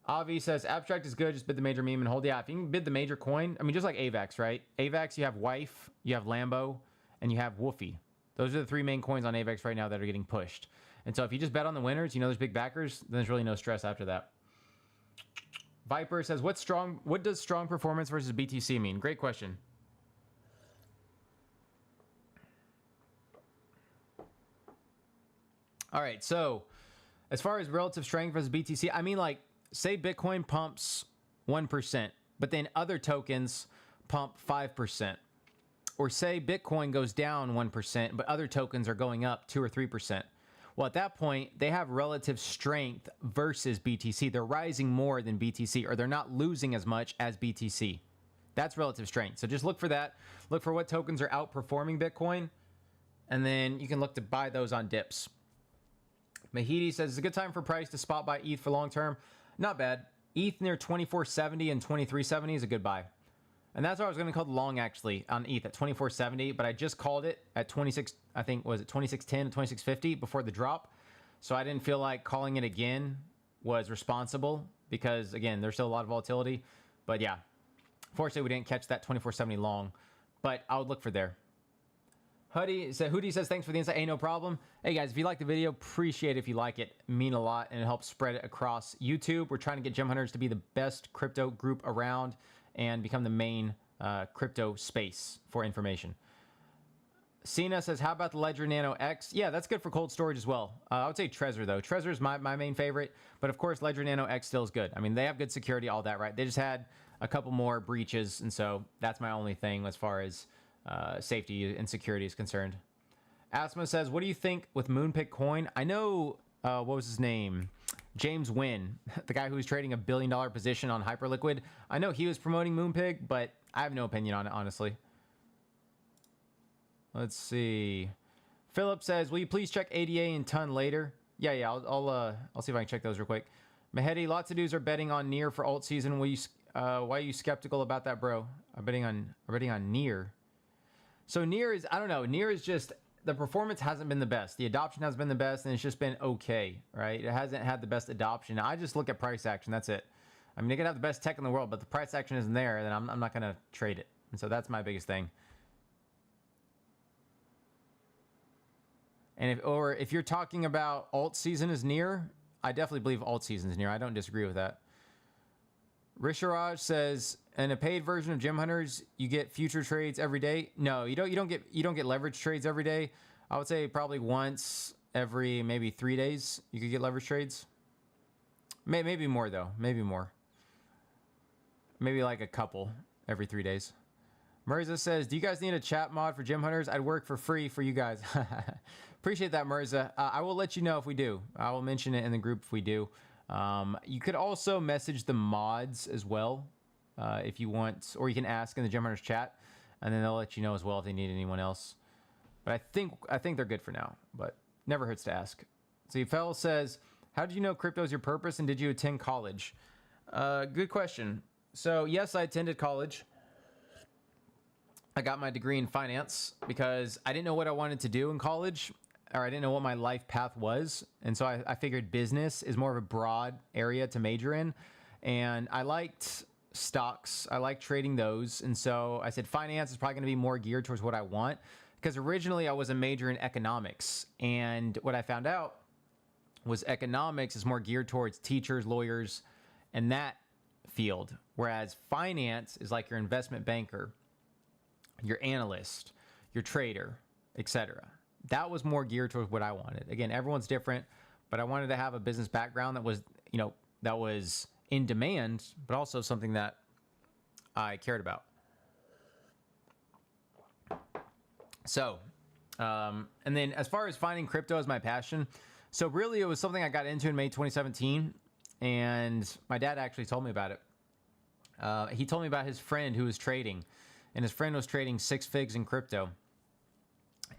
Avi says, abstract is good, just bid the major meme and hold. Yeah, if you can bid the major coin, I mean, just like AVAX, right? AVAX, you have Wife, you have Lambo, and you have Woofy. Those are the three main coins on AVAX right now that are getting pushed. And so if you just bet on the winners, you know there's big backers, then there's really no stress after that. Viper says, what does strong performance versus BTC mean? Great question. All right, so as far as relative strength versus BTC, I mean, like, say Bitcoin pumps 1%, but then other tokens pump 5%. Or say Bitcoin goes down 1%, but other tokens are going up 2 or 3%. Well, at that point, they have relative strength versus BTC. They're rising more than BTC, or they're not losing as much as BTC. That's relative strength. So just look for that. Look for what tokens are outperforming Bitcoin, and then you can look to buy those on dips. Mahidi says, it's a good time for price to spot buy ETH for long term. Not bad. ETH near 2470 and 2370 is a good buy. And that's what I was going to call the long, actually, on ETH at 2470, but I just called it at 26, I think, was it 2610 to 2650 before the drop. So I didn't feel like calling it again was responsible because, again, there's still a lot of volatility. But yeah, fortunately, we didn't catch that 2470 long, but I would look for there. Hoodie says, thanks for the insight. Hey, no problem. Hey, guys, if you like the video, appreciate it if you like it. Mean a lot, and it helps spread it across YouTube. We're trying to get Gem Hunters to be the best crypto group around and become the main crypto space for information. Cena says, how about the Ledger Nano X? Yeah, that's good for cold storage as well. I would say Trezor, though. Trezor is my main favorite, but of course, Ledger Nano X still is good. I mean, they have good security, all that, right? They just had a couple more breaches, and so that's my only thing as far as safety and security is concerned. Asma says, what do you think with Moonpig Coin? I know, what was his name? James Wynn, the guy who was trading $1 billion position on Hyperliquid. I know he was promoting Moonpig, but I have no opinion on it, honestly. Let's see. Philip says, will you please check ADA and ton later? Yeah, I'll see if I can check those real quick. Mahedi, lots of dudes are betting on Near for alt season. Why are you skeptical about that, bro? I'm betting on Near. So Near is, I don't know, Near is just, the performance hasn't been the best. The adoption has been the best, and it's just been okay, right? It hasn't had the best adoption. I just look at price action, that's it. I mean, they could have the best tech in the world, but the price action isn't there, then I'm not going to trade it. And so that's my biggest thing. And if you're talking about alt season is near, I definitely believe alt season is near. I don't disagree with that. Risharaj says, in a paid version of Gem Hunters, you get future trades every day. No, you don't get leverage trades every day. I would say probably once every maybe 3 days you could get leverage trades. Maybe more though. Maybe more. maybe like a couple every 3 days. Mirza says, do you guys need a chat mod for gym hunters? I'd work for free for you guys. Appreciate that, Mirza. I will let you know if we do. I will mention it in the group if we do. You could also message the mods as well if you want, or you can ask in the gym hunters chat, and then they'll let you know as well if they need anyone else. But I think they're good for now, but never hurts to ask. So Yufel says, how did you know crypto is your purpose, and did you attend college? Good question. So yes, I attended college. I got my degree in finance because I didn't know what I wanted to do in college, or I didn't know what my life path was. And so I figured business is more of a broad area to major in. And I liked stocks. I liked trading those. And so I said finance is probably going to be more geared towards what I want, because originally I was a major in economics. And what I found out was economics is more geared towards teachers, lawyers, and that field. Whereas finance is like your investment banker, your analyst, your trader, etc. That was more geared towards what I wanted. Again, everyone's different, but I wanted to have a business background that was, that was in demand, but also something that I cared about. So, and then as far as finding crypto as my passion, so really it was something I got into in May 2017, and my dad actually told me about it. He told me about his friend who was trading, and his friend was trading 6 figs in crypto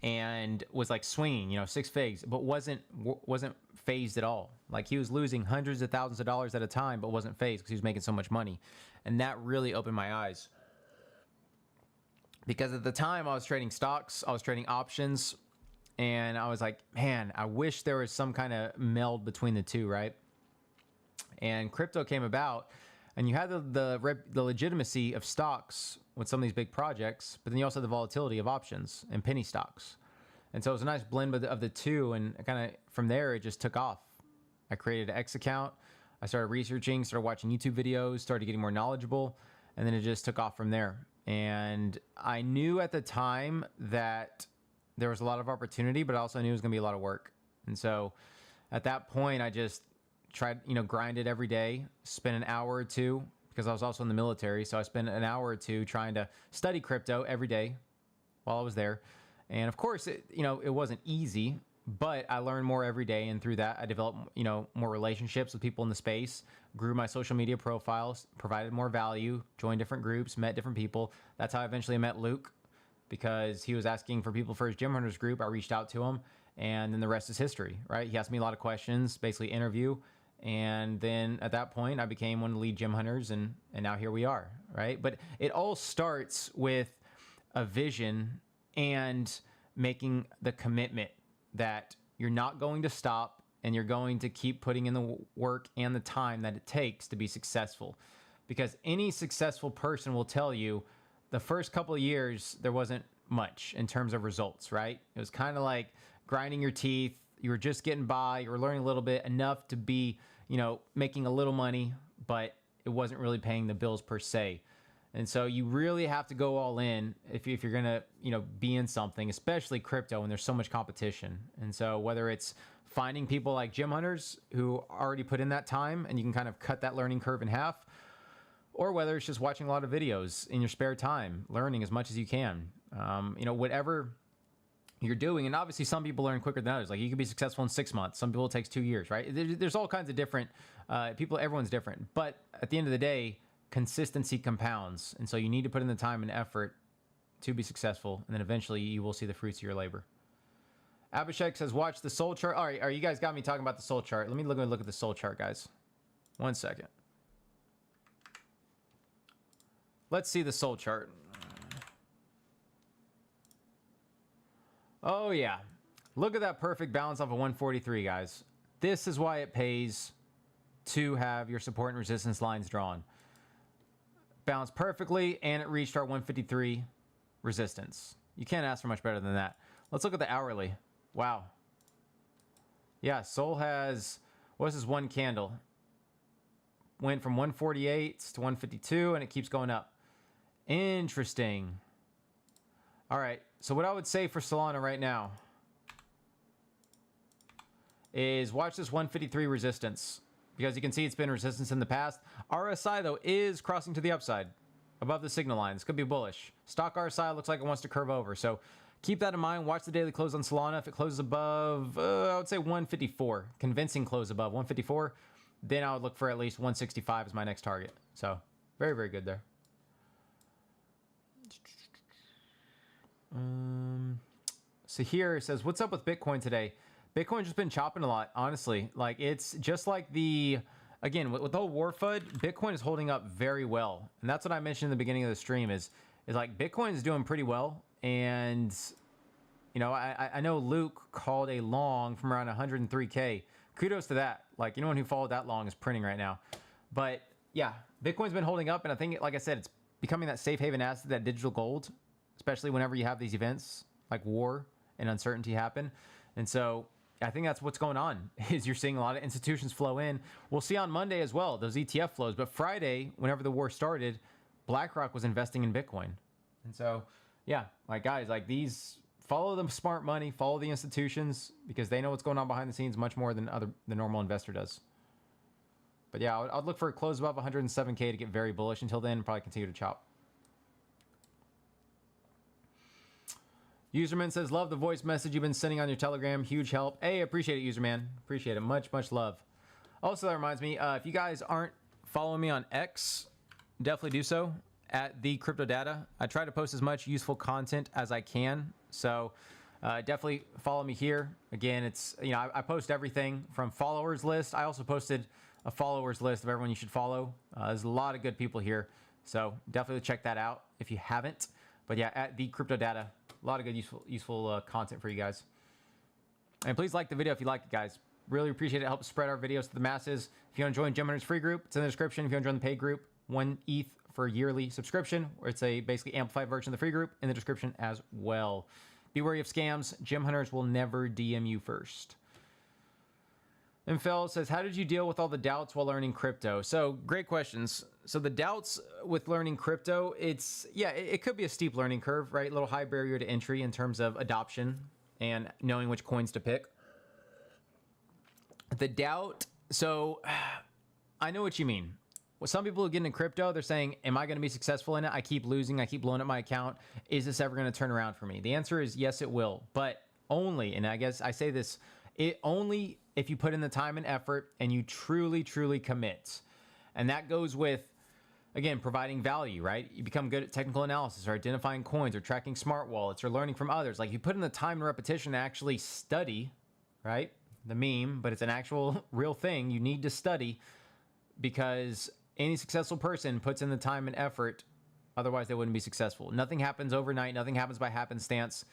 and was like swinging, 6 figs, but wasn't phased at all. Like he was losing hundreds of thousands of dollars at a time, but wasn't phased because he was making so much money. And that really opened my eyes, because at the time I was trading stocks, I was trading options, and I was like, man, I wish there was some kind of meld between the two, right? And crypto came about, and you had the legitimacy of stocks with some of these big projects, but then you also had the volatility of options and penny stocks. And so it was a nice blend of the two, and kind of from there it just took off. I created an X account, I started researching, started watching YouTube videos, started getting more knowledgeable, and then it just took off from there. And I knew at the time that there was a lot of opportunity, but I also knew it was going to be a lot of work. And so at that point, I just tried, grind it every day, spend an hour or two, because I was also in the military. So I spent an hour or two trying to study crypto every day while I was there. And of course, it wasn't easy, but I learned more every day. And through that, I developed, more relationships with people in the space, grew my social media profiles, provided more value, joined different groups, met different people. That's how I eventually met Luke, because he was asking for people for his Gym Hunters group. I reached out to him, and then the rest is history, right? He asked me a lot of questions, basically interview. And then at that point, I became one of the lead Gym Hunters, and now here we are, right? But it all starts with a vision and making the commitment that you're not going to stop, and you're going to keep putting in the work and the time that it takes to be successful. Because any successful person will tell you the first couple of years, there wasn't much in terms of results, right? It was kind of like grinding your teeth. You were just getting by. You were learning a little bit, enough to be, making a little money, but it wasn't really paying the bills per se. And so you really have to go all in if you're going to, be in something, especially crypto, when there's so much competition. And so whether it's finding people like Gym Hunters who already put in that time and you can kind of cut that learning curve in half, or whether it's just watching a lot of videos in your spare time, learning as much as you can, whatever you're doing. And obviously some people learn quicker than others. Like you can be successful in 6 months. Some people it takes 2 years, right? There's all kinds of different people. Everyone's different. But at the end of the day, consistency compounds. And so you need to put in the time and effort to be successful. And then eventually you will see the fruits of your labor. Abhishek says, watch the soul chart. All right, you guys got me talking about the soul chart. Let me look at the soul chart, guys. 1 second. Let's see the soul chart. Oh, yeah. Look at that perfect balance off of 143, guys. This is why it pays to have your support and resistance lines drawn. Balanced perfectly, and it reached our 153 resistance. You can't ask for much better than that. Let's look at the hourly. Wow. Yeah, Sol has, what's this one candle? Went from 148 to 152, and it keeps going up. Interesting. All right, so what I would say for Solana right now is watch this 153 resistance, because you can see it's been resistance in the past. RSI, though, is crossing to the upside above the signal line. This could be bullish. Stock RSI looks like it wants to curve over. So keep that in mind. Watch the daily close on Solana. If it closes above, I would say 154, convincing close above 154, then I would look for at least 165 as my next target. So very, very good there. So here it says, what's up with Bitcoin today? Bitcoin's just been chopping a lot, honestly. Like, it's just like the, again, with the whole war FUD, Bitcoin is holding up very well. And that's what I mentioned in the beginning of the stream is like Bitcoin is doing pretty well. And, you know, I know Luke called a long from around 103K. Kudos to that. Like, anyone who followed that long is printing right now. But yeah, Bitcoin's been holding up. And I think, like I said, it's becoming that safe haven asset, that digital gold, especially whenever you have these events like war and uncertainty happen. And so I think that's what's going on, is you're seeing a lot of institutions flow in. We'll see on Monday as well, those ETF flows. But Friday, whenever the war started, BlackRock was investing in Bitcoin. And so, yeah, like guys, like these, follow the smart money, follow the institutions, because they know what's going on behind the scenes much more than the normal investor does. But yeah, I'd look for a close above 107K to get very bullish. Until then, probably continue to chop. Userman says, love the voice message you've been sending on your Telegram. Huge help. Hey, appreciate it, Userman. Appreciate it. Much, much love. Also, that reminds me, if you guys aren't following me on X, definitely do so at the CryptoData. I try to post as much useful content as I can. So definitely follow me here. Again, it's, you know, I post everything from followers list. I also posted a followers list of everyone you should follow. There's a lot of good people here. So definitely check that out if you haven't. But yeah, at the CryptoData. A lot of good, useful content for you guys. And please like the video if you like it, guys. Really appreciate it. It helps spread our videos to the masses. If you want to join Gem Hunters free group, it's in the description. If you want to join the paid group, 1 ETH for a yearly subscription, or it's a basically amplified version of the free group, in the description as well. Be wary of scams. Gem Hunters will never DM you first. And Phil says, how did you deal with all the doubts while learning crypto? So great questions. So the doubts with learning crypto, it's, yeah, it could be a steep learning curve, right? A little high barrier to entry in terms of adoption and knowing which coins to pick. The doubt, so I know what you mean. Well, some people who get into crypto, they're saying, am I going to be successful in it? I keep losing. I keep blowing up my account. Is this ever going to turn around for me? The answer is yes, it will. But only, and I guess I say this, it only if you put in the time and effort and you truly, truly commit. And that goes with, again, providing value, right? You become good at technical analysis or identifying coins or tracking smart wallets or learning from others. Like you put in the time and repetition to actually study, right? The meme, but it's an actual real thing. You need to study because any successful person puts in the time and effort. Otherwise, they wouldn't be successful. Nothing happens overnight. Nothing happens by happenstance.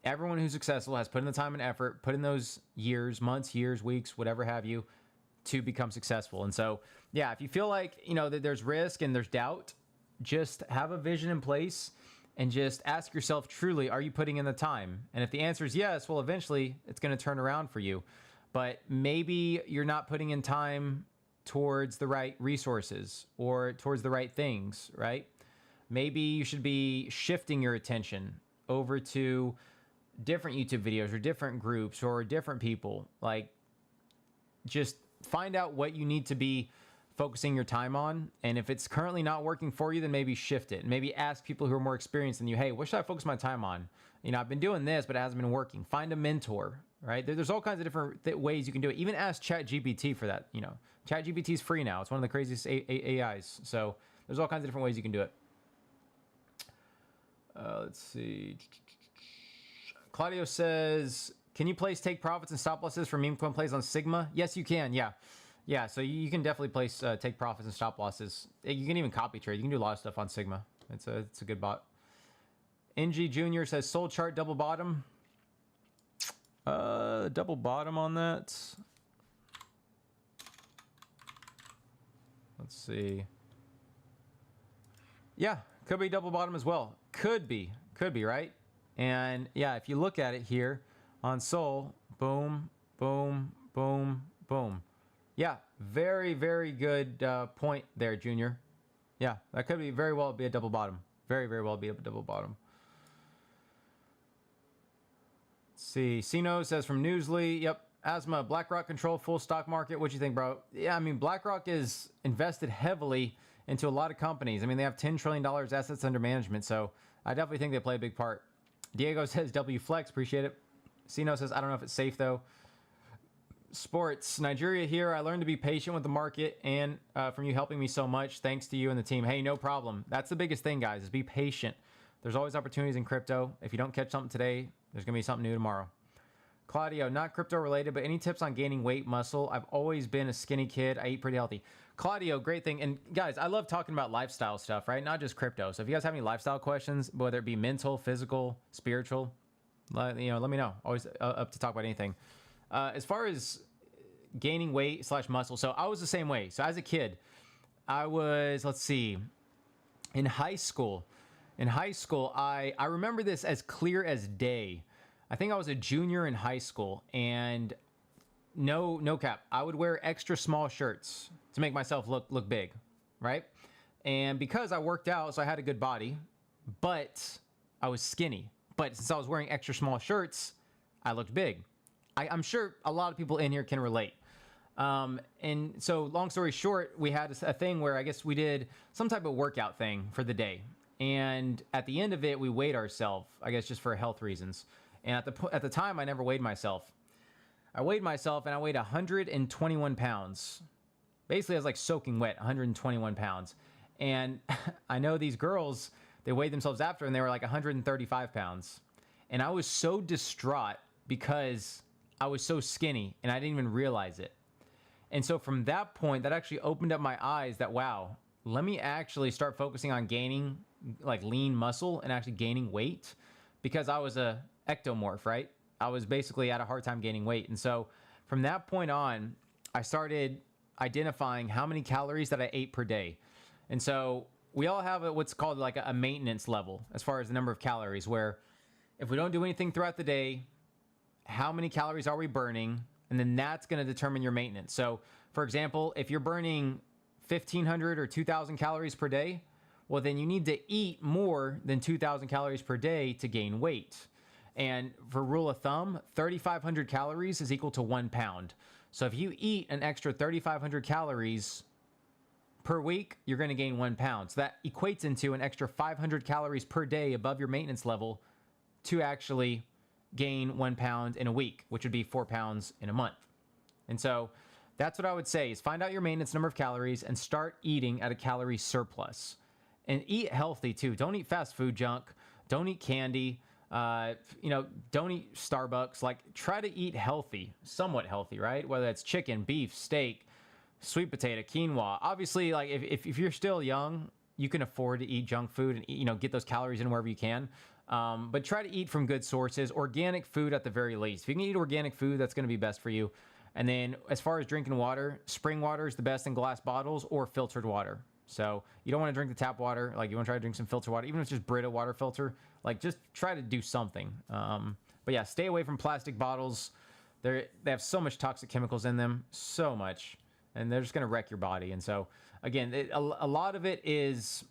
Everyone who's successful has put in the time and effort, put in those years, months, years, weeks, whatever have you, to become successful. And so, yeah, if you feel like, you know, that there's risk and there's doubt, just have a vision in place and just ask yourself truly, are you putting in the time? And if the answer is yes, well, eventually it's going to turn around for you. But maybe you're not putting in time towards the right resources or towards the right things, right? Maybe you should be shifting your attention over to different YouTube videos or different groups or different people. Like, just find out what you need to be focusing your time on. And if it's currently not working for you, then maybe shift it. Maybe ask people who are more experienced than you, hey, what should I focus my time on? You know, I've been doing this, but it hasn't been working. Find a mentor, right? There's all kinds of different ways you can do it. Even ask ChatGPT for that. You know, ChatGPT is free now. It's one of the craziest AIs. So there's all kinds of different ways you can do it. Let's see. Claudio says, can you place take profits and stop losses for meme coin plays on Sigma? Yes, you can. Yeah. Yeah, so you can definitely place take profits and stop losses. You can even copy trade. You can do a lot of stuff on Sigma. It's a good bot. NG Junior says sold chart double bottom. Double bottom on that. Let's see. Yeah, could be double bottom as well. Could be, right? And yeah, if you look at it here on Sol, boom, boom, boom, boom. Yeah, very, very good point there, Junior. Yeah, that could be very well be a double bottom. Very, very well be a double bottom. Let's see, Sino says from Newsly, yep, Asthma, BlackRock control full stock market. What do you think, bro? Yeah, I mean, BlackRock is invested heavily into a lot of companies. I mean, they have $10 trillion assets under management, so I definitely think they play a big part. Diego says W Flex, appreciate it. Sino says, I don't know if it's safe though. Sports, Nigeria here. I learned to be patient with the market and from you helping me so much. Thanks to you and the team. Hey, no problem. That's the biggest thing, guys, is be patient. There's always opportunities in crypto. If you don't catch something today, there's going to be something new tomorrow. Claudio, not crypto related, but any tips on gaining weight, muscle? I've always been a skinny kid. I eat pretty healthy. Claudio, great thing. And guys, I love talking about lifestyle stuff, right? Not just crypto. So if you guys have any lifestyle questions, whether it be mental, physical, spiritual, let me know. Always up to talk about anything. As far as gaining weight / muscle, so I was the same way. So as a kid, I was, let's see, in high school, I remember this as clear as day. I think I was a junior in high school, and no cap, I would wear extra small shirts to make myself look big, right? And because I worked out, so I had a good body, but I was skinny. But since I was wearing extra small shirts, I looked big. I'm sure a lot of people in here can relate. And so long story short, we had a thing where I guess we did some type of workout thing for the day. And at the end of it, we weighed ourselves, I guess just for health reasons. And at the time, I never weighed myself. I weighed myself and I weighed 121 pounds. Basically, I was like soaking wet, 121 pounds. And I know these girls, they weighed themselves after and they were like 135 pounds. And I was so distraught because I was so skinny and I didn't even realize it. And so from that point, that actually opened up my eyes that, wow, let me actually start focusing on gaining like lean muscle and actually gaining weight, because I was a ectomorph, right? I was basically had a hard time gaining weight. And so from that point on, I started identifying how many calories that I ate per day. And so we all have what's called like a maintenance level as far as the number of calories, where if we don't do anything throughout the day, how many calories are we burning? And then that's going to determine your maintenance. So for example, if you're burning 1,500 or 2,000 calories per day, well, then you need to eat more than 2,000 calories per day to gain weight. And for rule of thumb, 3,500 calories is equal to 1 pound. So if you eat an extra 3,500 calories per week, you're going to gain 1 pound. So that equates into an extra 500 calories per day above your maintenance level to actually gain 1 pound in a week, which would be 4 pounds in a month. And so that's what I would say is find out your maintenance number of calories and start eating at a calorie surplus. And eat healthy too. Don't eat fast food junk. Don't eat candy. Don't eat Starbucks. Like, try to eat healthy, somewhat healthy, right? Whether it's chicken, beef, steak, sweet potato, quinoa. Obviously, like if you're still young, you can afford to eat junk food and get those calories in wherever you can. But try to eat from good sources, organic food at the very least. If you can eat organic food, that's going to be best for you. And then as far as drinking water, spring water is the best in glass bottles or filtered water. So you don't want to drink the tap water. Like, you want to try to drink some filtered water, even if it's just Brita water filter. Like, just try to do something. But yeah, stay away from plastic bottles. They have so much toxic chemicals in them, so much, and they're just going to wreck your body. And so again, a lot of it is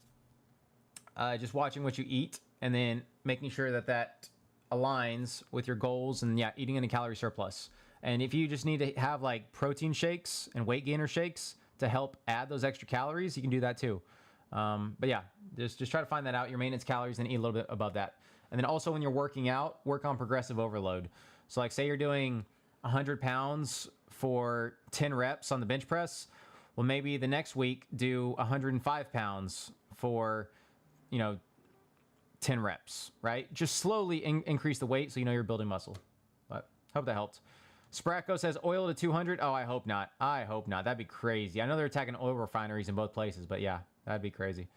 just watching what you eat and then making sure that aligns with your goals, and yeah, eating in a calorie surplus. And if you just need to have like protein shakes and weight gainer shakes to help add those extra calories, you can do that too. But yeah, just try to find that out, your maintenance calories, and eat a little bit above that. And then also when you're working out, work on progressive overload. So like say you're doing 100 pounds for 10 reps on the bench press. Well, maybe the next week do 105 pounds for, 10 reps, right? Just slowly increase the weight so you're building muscle. But hope that helped. Spracco says oil to 200. Oh, I hope not. I hope not. That'd be crazy. I know they're attacking oil refineries in both places, but yeah, that'd be crazy.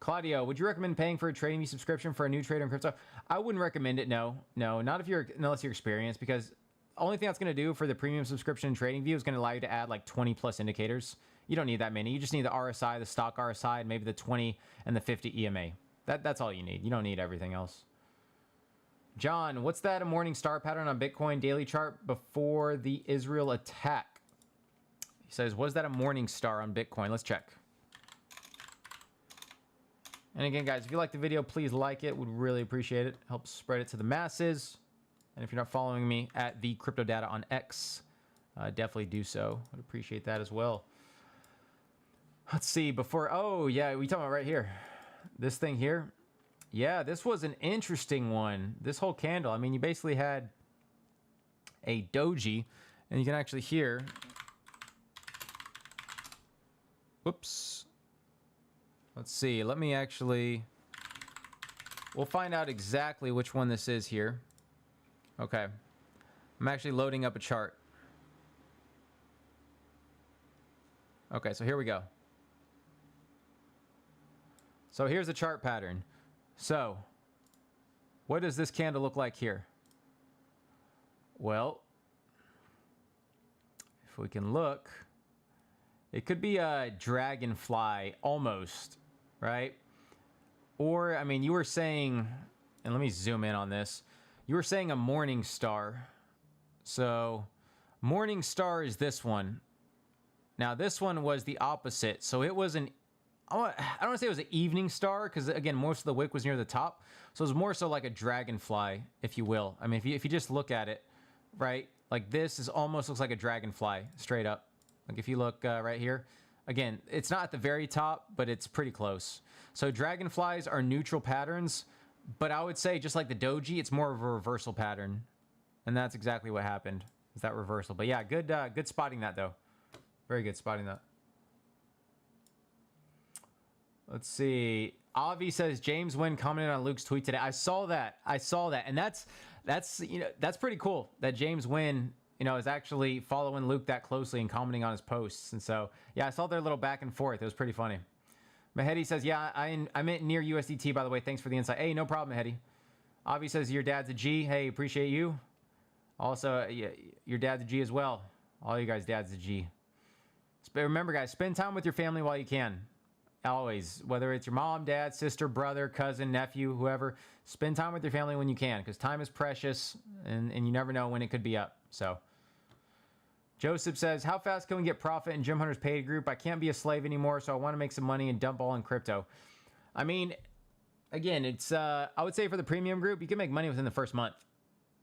Claudio, would you recommend paying for a trading subscription for a new trader in crypto? I wouldn't recommend it. No, not unless you're experienced, because the only thing that's going to do for the premium subscription and trading view is going to allow you to add like 20 plus indicators. You don't need that many. You just need the RSI, the stock RSI, and maybe the 20 and the 50 EMA. That's all you need. You don't need everything else. John, what's that a morning star pattern on Bitcoin daily chart before the Israel attack? He says, was that a morning star on Bitcoin? Let's check. And again, guys, if you like the video, please like it. Would really appreciate it. Helps spread it to the masses. And if you're not following me at the CryptoData on X, definitely do so. I'd appreciate that as well. Let's see, oh yeah, we talking about right here. This thing here. Yeah, this was an interesting one. This whole candle, I mean, you basically had a doji, and you can actually hear, whoops. Let's see, we'll find out exactly which one this is here. Okay. I'm actually loading up a chart. Okay, so here we go. So here's the chart pattern. So, what does this candle look like here? Well, if we can look, it could be a dragonfly almost, right? Or, I mean, you were saying, and let me zoom in on this. You were saying a morning star. So, morning star is this one. Now, this one was the opposite. So, it was I don't want to say it was an evening star, because, again, most of the wick was near the top. So, it was more so like a dragonfly, if you will. I mean, if you just look at it, right? Like, this almost looks like a dragonfly, straight up. Like, if you look right here. Again, it's not at the very top, but it's pretty close. So, dragonflies are neutral patterns. But I would say, just like the doji, it's more of a reversal pattern. And that's exactly what happened, is that reversal. But yeah, good spotting that, though. Very good spotting that. Let's see. Avi says James Nguyen commented on Luke's tweet today. I saw that. And that's pretty cool that James Nguyen, is actually following Luke that closely and commenting on his posts. And so, yeah, I saw their little back and forth. It was pretty funny. Mehedi says, yeah, I meant near USDT, by the way. Thanks for the insight. Hey, no problem, Mehedi. Avi says, your dad's a G. Hey, appreciate you. Also, yeah, your dad's a G as well. All you guys' dad's a G. Remember, guys, spend time with your family while you can. Always. Whether it's your mom, dad, sister, brother, cousin, nephew, whoever. Spend time with your family when you can, because time is precious, and you never know when it could be up. So, Joseph says, how fast can we get profit in Jim Hunter's paid group? I can't be a slave anymore, so I want to make some money and dump all in crypto. I mean, again, it's I would say for the premium group, you can make money within the first month,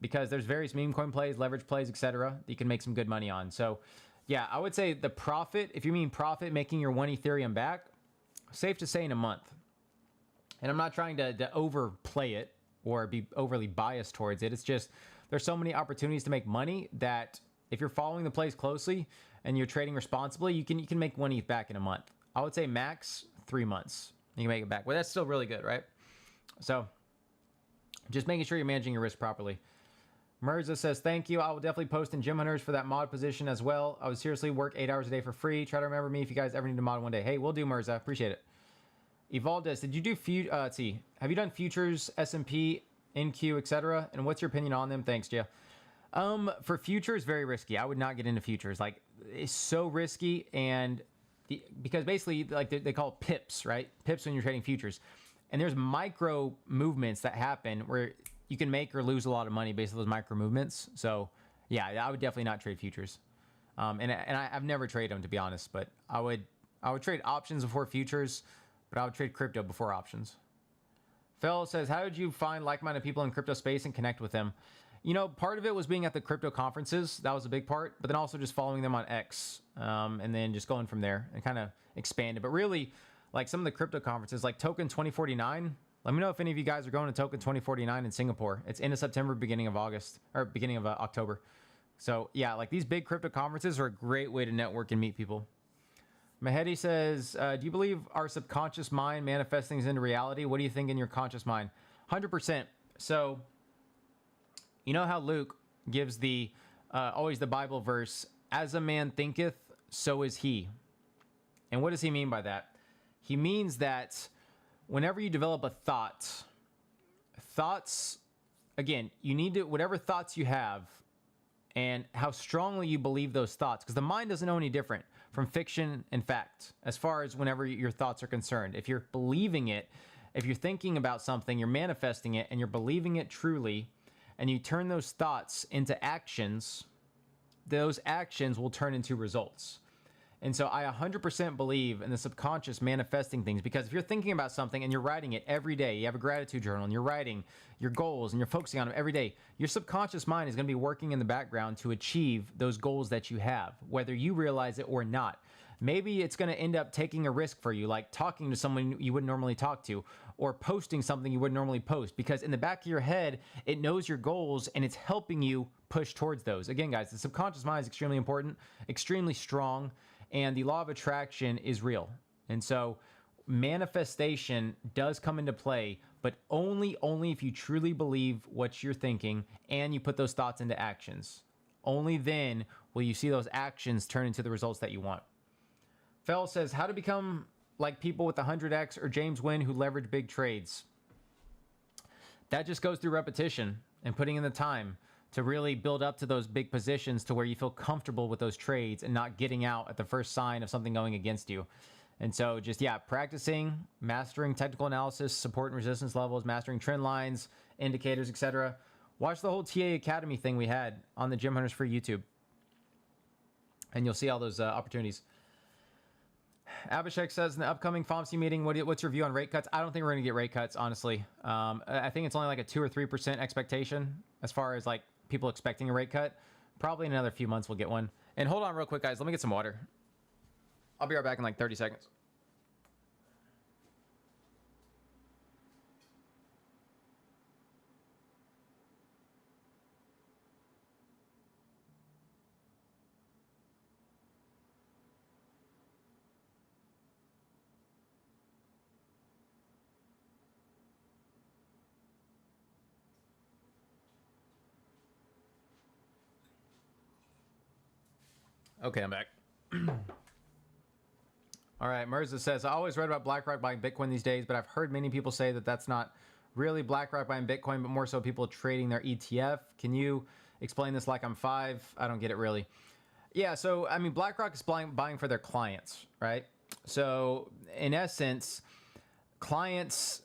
because there's various meme coin plays, leverage plays, etc. that you can make some good money on. So, yeah, I would say the profit, if you mean profit making your 1 Ethereum back, safe to say in a month. And I'm not trying to overplay it or be overly biased towards it. It's just there's so many opportunities to make money that if you're following the plays closely and you're trading responsibly, you can make 1 ETH back in a month. I would say max 3 months. You can make it back. Well, that's still really good, right? So just making sure you're managing your risk properly. Mirza says, thank you. I will definitely post in Gym Hunters for that mod position as well. I would seriously work 8 hours a day for free. Try to remember me if you guys ever need to mod one day. Hey, we'll do, Mirza. Appreciate it. Evaldes, did you do let's see. Have you done futures, S&P, NQ, etc.? And what's your opinion on them? Thanks, Jeff. For futures, very risky. I would not get into futures. Like, it's so risky, and because basically, like they call it pips, right? Pips when you're trading futures. And there's micro movements that happen where you can make or lose a lot of money based on those micro movements. So, yeah, I would definitely not trade futures. And I've never traded them, to be honest. But I would trade options before futures, but I would trade crypto before options. Phil says, how did you find like-minded people in crypto space and connect with them? Part of it was being at the crypto conferences. That was a big part. But then also just following them on X. And then just going from there and kind of expanded. But really, like some of the crypto conferences, like Token 2049... Let me know if any of you guys are going to Token 2049 in Singapore. It's end of September, beginning of August, or beginning of October. So, yeah, like these big crypto conferences are a great way to network and meet people. Mehedi says, do you believe our subconscious mind manifests things into reality? What do you think in your conscious mind? 100%. So, you know how Luke gives the always the Bible verse, as a man thinketh, so is he. And what does he mean by that? He means that whenever you develop a thoughts, again, you need to, whatever thoughts you have and how strongly you believe those thoughts, because the mind doesn't know any different from fiction and fact as far as whenever your thoughts are concerned. If you're believing it, if you're thinking about something, you're manifesting it and you're believing it truly, and you turn those thoughts into actions, those actions will turn into results. And so I 100% believe in the subconscious manifesting things, because if you're thinking about something and you're writing it every day, you have a gratitude journal and you're writing your goals and you're focusing on them every day, your subconscious mind is going to be working in the background to achieve those goals that you have, whether you realize it or not. Maybe it's going to end up taking a risk for you, like talking to someone you wouldn't normally talk to, or posting something you wouldn't normally post, because in the back of your head, it knows your goals and it's helping you push towards those. Again, guys, the subconscious mind is extremely important, extremely strong, and the law of attraction is real. And so manifestation does come into play, but only if you truly believe what you're thinking and you put those thoughts into actions. Only then will you see those actions turn into the results that you want. Fell says, how to become like people with 100x or James Wynn who leverage big trades. That just goes through repetition and putting in the time to really build up to those big positions to where you feel comfortable with those trades and not getting out at the first sign of something going against you. And so just, yeah, practicing, mastering technical analysis, support and resistance levels, mastering trend lines, indicators, etc. Watch the whole TA Academy thing we had on the Gym Hunters Free YouTube, and you'll see all those opportunities. Abhishek says, in the upcoming FOMC meeting, what's your view on rate cuts? I don't think we're going to get rate cuts, honestly. I think it's only like a 2 or 3% expectation as far as like people expecting a rate cut. Probably in another few months we'll get one. And hold on real quick, guys. Let me get some water. I'll be right back in like 30 seconds. Okay, I'm back. All right, Mirza says, I always read about BlackRock buying Bitcoin these days, but I've heard many people say that that's not really BlackRock buying Bitcoin, but more so people trading their ETF. Can you explain this like I'm 5? I don't get it really. Yeah, so, I mean, BlackRock is buying for their clients, right? So, in essence, clients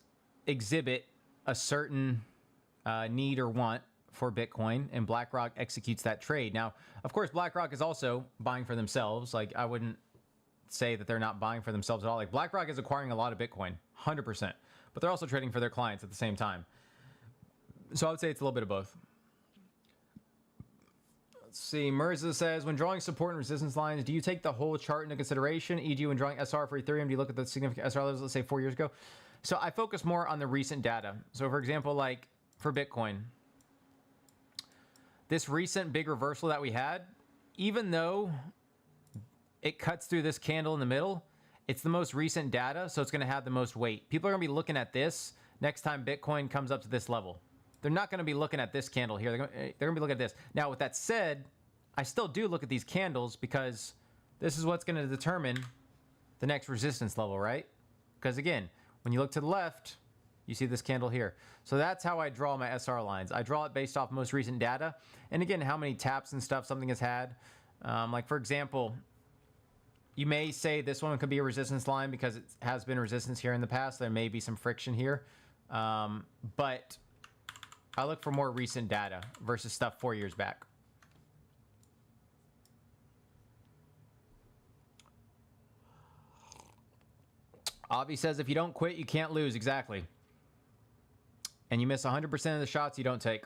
exhibit a certain need or want for Bitcoin, and BlackRock executes that trade. Now, of course, BlackRock is also buying for themselves. Like, I wouldn't say that they're not buying for themselves at all. Like, BlackRock is acquiring a lot of Bitcoin, 100%, but they're also trading for their clients at the same time. So I would say it's a little bit of both. Let's see. Mirza says, when drawing support and resistance lines, do you take the whole chart into consideration? E.g., when drawing SR for Ethereum, do you look at the significant SR levels, let's say 4 years ago? So I focus more on the recent data. So for example, like for Bitcoin, this recent big reversal that we had, even though it cuts through this candle in the middle, it's the most recent data, so it's going to have the most weight. People are going to be looking at this next time Bitcoin comes up to this level. They're not going to be looking at this candle here. They're going to be looking at this. Now, with that said, I still do look at these candles because this is what's going to determine the next resistance level, right? Because again, when you look to the left, you see this candle here. So that's how I draw my SR lines. I draw it based off most recent data. And again, how many taps and stuff something has had. Like for example, you may say this one could be a resistance line because it has been resistance here in the past. There may be some friction here. But I look for more recent data versus stuff 4 years back. Avi says, if you don't quit, you can't lose. Exactly. And you miss 100% of the shots you don't take.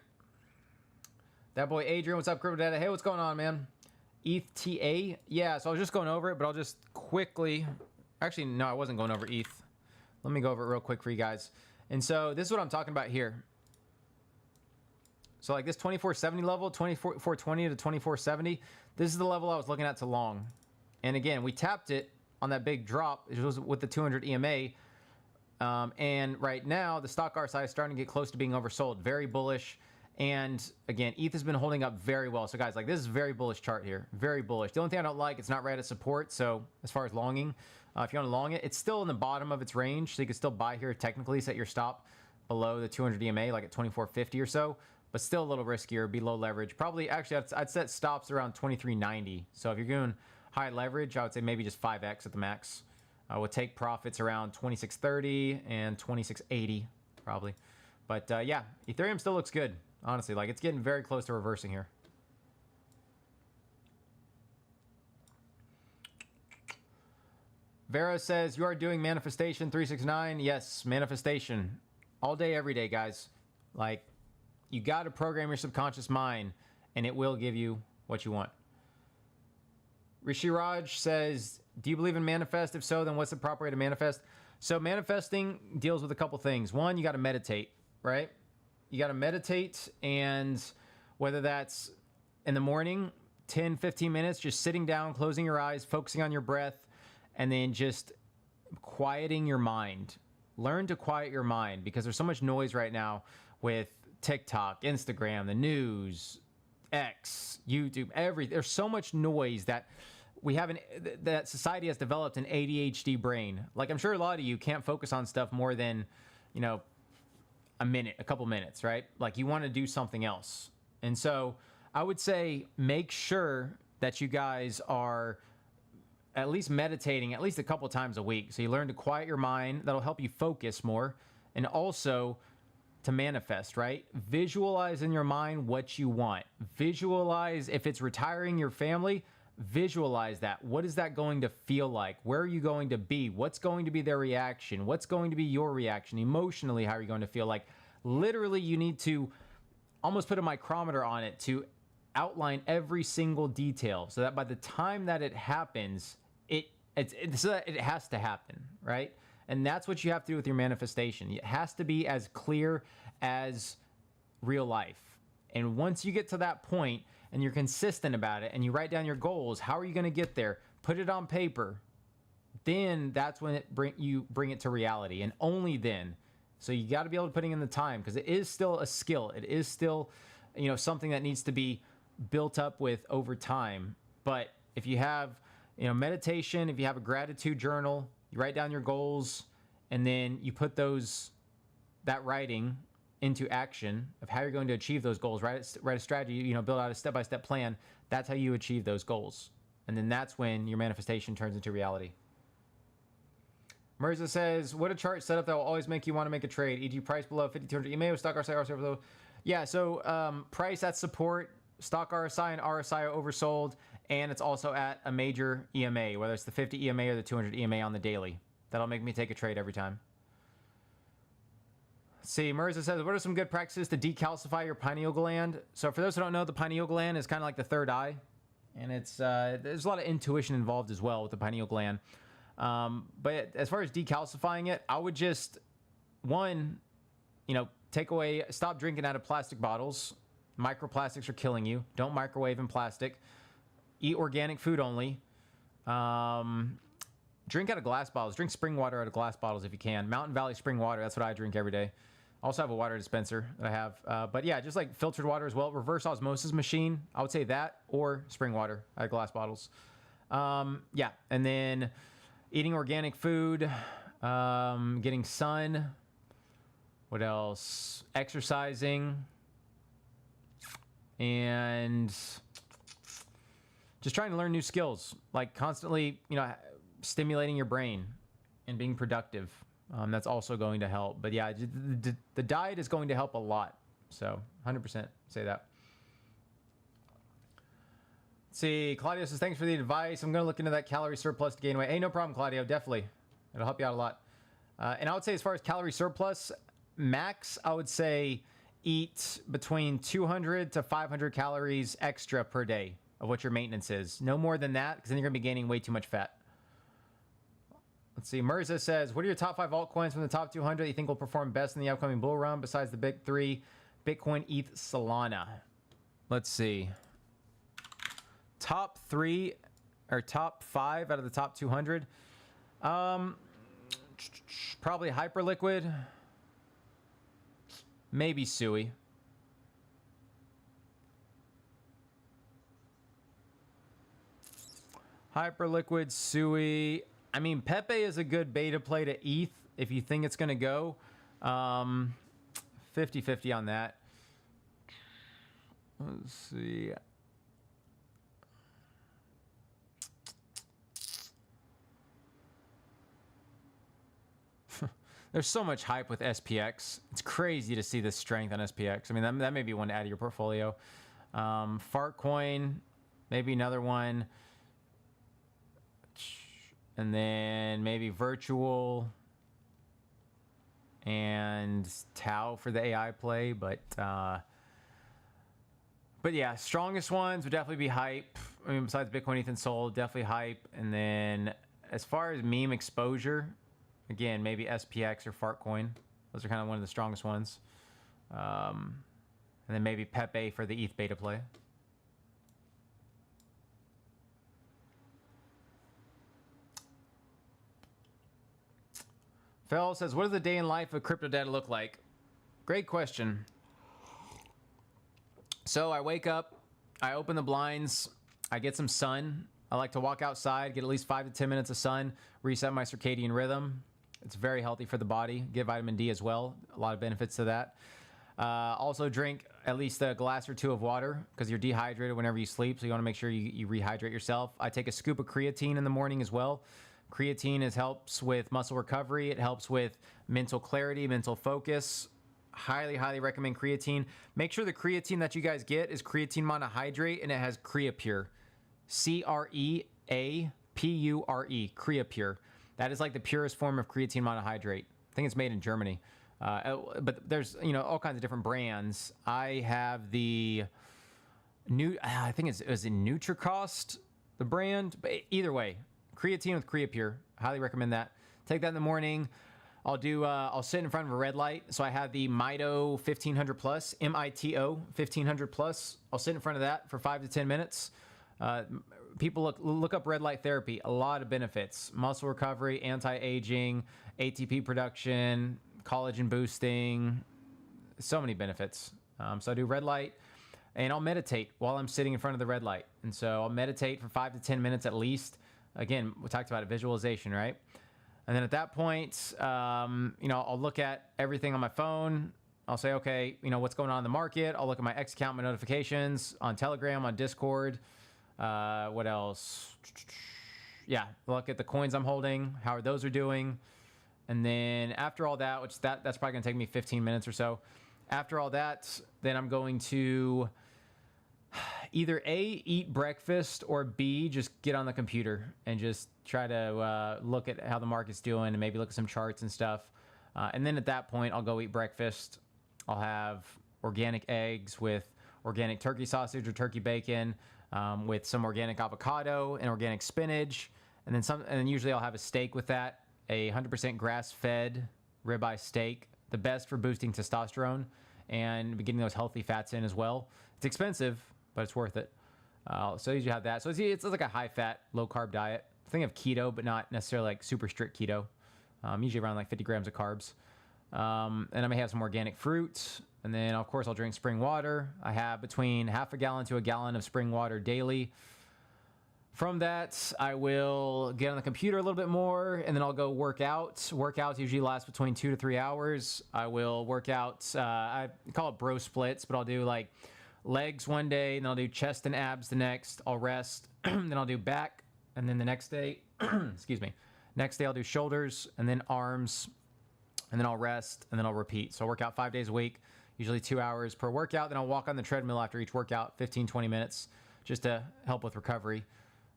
That boy Adrian, what's up, CryptoData? Hey, what's going on, man? ETH. Yeah, so I was just going over it, but I'll just quickly... Actually, no, I wasn't going over ETH. Let me go over it real quick for you guys. And so this is what I'm talking about here. So like this 2470 level, 2420 to 2470, this is the level I was looking at to long. And again, we tapped it on that big drop. It was with the 200 EMA. And right now, the stock RSI is starting to get close to being oversold. Very bullish. And again, ETH has been holding up very well. So guys, like this is a very bullish chart here. Very bullish. The only thing I don't like, it's not right at support. So as far as longing, if you want to long it, it's still in the bottom of its range. So you can still buy here technically, set your stop below the 200 EMA, like at 2450 or so. But still a little riskier, be low leverage. Probably, actually, I'd set stops around 2390. So if you're doing high leverage, I would say maybe just 5x at the max. I would take profits around 2630 and 2680 probably. But yeah, Ethereum still looks good, honestly. Like it's getting very close to reversing here. Vera says, you are doing manifestation 369. Yes, manifestation. All day, every day, guys. Like, you got to program your subconscious mind, and it will give you what you want. Rishi Raj says, do you believe in manifest? If so, then what's the proper way to manifest? So manifesting deals with a couple things. One, you got to meditate, right? You got to meditate, and whether that's in the morning, 10, 15 minutes, just sitting down, closing your eyes, focusing on your breath, and then just quieting your mind. Learn to quiet your mind, because there's so much noise right now with TikTok, Instagram, the news, X, YouTube, there's so much noise that that society has developed an ADHD brain. Like, I'm sure a lot of you can't focus on stuff more than, a couple minutes, right? Like, you want to do something else. And so I would say make sure that you guys are at least meditating at least a couple times a week. So you learn to quiet your mind. That'll help you focus more. And also to manifest, right? Visualize in your mind what you want. Visualize if it's retiring your family. Visualize that. What is that going to feel like? Where are you going to be? What's going to be their reaction? What's going to be your reaction? Emotionally, how are you going to feel? Like, literally, you need to almost put a micrometer on it to outline every single detail, so that by the time that it happens, it has to happen, right? And that's what you have to do with your manifestation. It has to be as clear as real life. And once you get to that point and you're consistent about it and you write down your goals, how are you going to get there? Put it on paper. Then that's when you bring it to reality, and only then. So you got to be able to put in the time, because it is still a skill. It is still, something that needs to be built up with over time. But if you have, meditation, if you have a gratitude journal, you write down your goals, and then you put that writing into action of how you're going to achieve those goals. Write a strategy, build out a step-by-step plan. That's how you achieve those goals. And then that's when your manifestation turns into reality. Mirza says, what a chart setup that will always make you want to make a trade, e.g. price below 5,200 EMA with stock RSI below. Yeah, so price at support, stock RSI and RSI are oversold, and it's also at a major EMA, whether it's the 50 EMA or the 200 EMA on the daily. That'll make me take a trade every time. Let's see, Mirza says, what are some good practices to decalcify your pineal gland? So for those who don't know, the pineal gland is kind of like the third eye, and there's a lot of intuition involved as well with the pineal gland. But as far as decalcifying it, I would just, stop drinking out of plastic bottles. Microplastics are killing you. Don't microwave in plastic. Eat organic food only. Drink out of glass bottles. Drink spring water out of glass bottles if you can. Mountain Valley spring water, that's what I drink every day. I also have a water dispenser that I have. But yeah, just like filtered water as well. Reverse osmosis machine, I would say that, or spring water out of glass bottles. Yeah, and then eating organic food, getting sun. What else? Exercising. And just trying to learn new skills, like constantly, stimulating your brain and being productive. That's also going to help. But yeah, the diet is going to help a lot. So 100% say that. Let's see, Claudio says, thanks for the advice. I'm going to look into that calorie surplus to gain weight. Hey, no problem, Claudio. Definitely. It'll help you out a lot. And I would say, as far as calorie surplus, max, I would say eat between 200 to 500 calories extra per day of what your maintenance is. No more than that, because then you're going to be gaining way too much fat. Let's see. Mirza says, what are your top 5 altcoins from the top 200 that you think will perform best in the upcoming bull run besides the big 3, Bitcoin, ETH, Solana? Let's see. Top 3 or top 5 out of the top 200. Probably Hyperliquid. Maybe Sui. Hyperliquid, Sui. I mean, Pepe is a good beta play to ETH if you think it's going to go. 50-50 on that. Let's see. There's so much hype with SPX. It's crazy to see this strength on SPX. I mean, that may be one to add to your portfolio. Fartcoin, maybe another one. and then maybe virtual and Tau for the AI play. But yeah, strongest ones would definitely be Hype. I mean, besides Bitcoin, ETH, and Sol, definitely Hype. And then as far as meme exposure, again, maybe SPX or Fartcoin. Those are kind of one of the strongest ones. And then maybe Pepe for the ETH beta play. Phil says, what does the day in life of CryptoData look like? Great question. So I wake up, I open the blinds, I get some sun. I like to walk outside, get at least 5 to 10 minutes of sun, reset my circadian rhythm. It's very healthy for the body. Get vitamin D as well. A lot of benefits to that. Also drink at least a glass or two of water because you're dehydrated whenever you sleep. So you want to make sure you rehydrate yourself. I take a scoop of creatine in the morning as well. Creatine helps with muscle recovery. It helps with mental clarity, mental focus. Highly, highly recommend creatine. Make sure the creatine that you guys get is creatine monohydrate and it has Creapure. Creapure. Creapure. That is like the purest form of creatine monohydrate. I think it's made in Germany. But there's, all kinds of different brands. I have the I think it was in Nutricost, the brand. But either way, creatine with Creapure. Highly recommend that. Take that in the morning. I'll sit in front of a red light. So I have the Mito 1500 plus, MITO 1500 plus. I'll sit in front of that for 5 to 10 minutes. People look up red light therapy. A lot of benefits: muscle recovery, anti-aging, ATP production, collagen boosting. So many benefits. So I do red light, and I'll meditate while I'm sitting in front of the red light. And so I'll meditate for 5 to 10 minutes at least. Again, we talked about it, visualization, right? And then at that point, I'll look at everything on my phone. I'll say, okay, what's going on in the market? I'll look at my X account, my notifications on Telegram, on Discord. What else? Yeah, look at the coins I'm holding, how those are doing. And then after all that, which that's probably going to take me 15 minutes or so. After all that, then I'm going to either A, eat breakfast, or B, just get on the computer and just try to look at how the market's doing and maybe look at some charts and stuff. And then at that point, I'll go eat breakfast. I'll have organic eggs with organic turkey sausage or turkey bacon, with some organic avocado and organic spinach. And then usually I'll have a steak with that, a 100% grass-fed ribeye steak, the best for boosting testosterone and getting those healthy fats in as well. It's expensive, but it's worth it. So you usually have that. So it's like a high-fat, low-carb diet. Think of keto, but not necessarily like super strict keto. Usually around like 50 grams of carbs. And I may have some organic fruit. And then, of course, I'll drink spring water. I have between half a gallon to a gallon of spring water daily. From that, I will get on the computer a little bit more, and then I'll go work out. Workouts usually last between 2 to 3 hours. I will work out, I call it bro splits, but I'll do like legs one day, and then I'll do chest and abs the next. I'll rest, then I'll do back, and then the next day, excuse me, next day I'll do shoulders, and then arms, and then I'll rest, and then I'll repeat. So I'll work out 5 days a week, usually 2 hours per workout. Then I'll walk on the treadmill after each workout, 15, 20 minutes, just to help with recovery.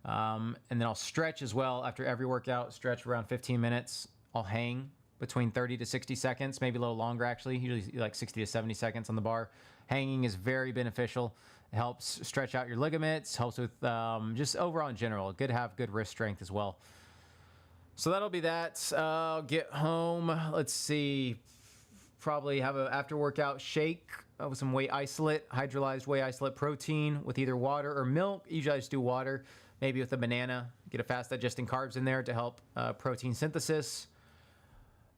And then I'll stretch as well after every workout, stretch around 15 minutes. I'll hang between 30 to 60 seconds, maybe a little longer actually, usually like 60 to 70 seconds on the bar. Hanging is very beneficial. It helps stretch out your ligaments, helps with just overall in general. Good to have good wrist strength as well. So that'll be that. I'll get home. Let's see. Probably have an after workout shake with some whey isolate, hydrolyzed whey isolate protein with either water or milk. Usually I just do water, maybe with a banana. Get a fast digesting carbs in there to help protein synthesis.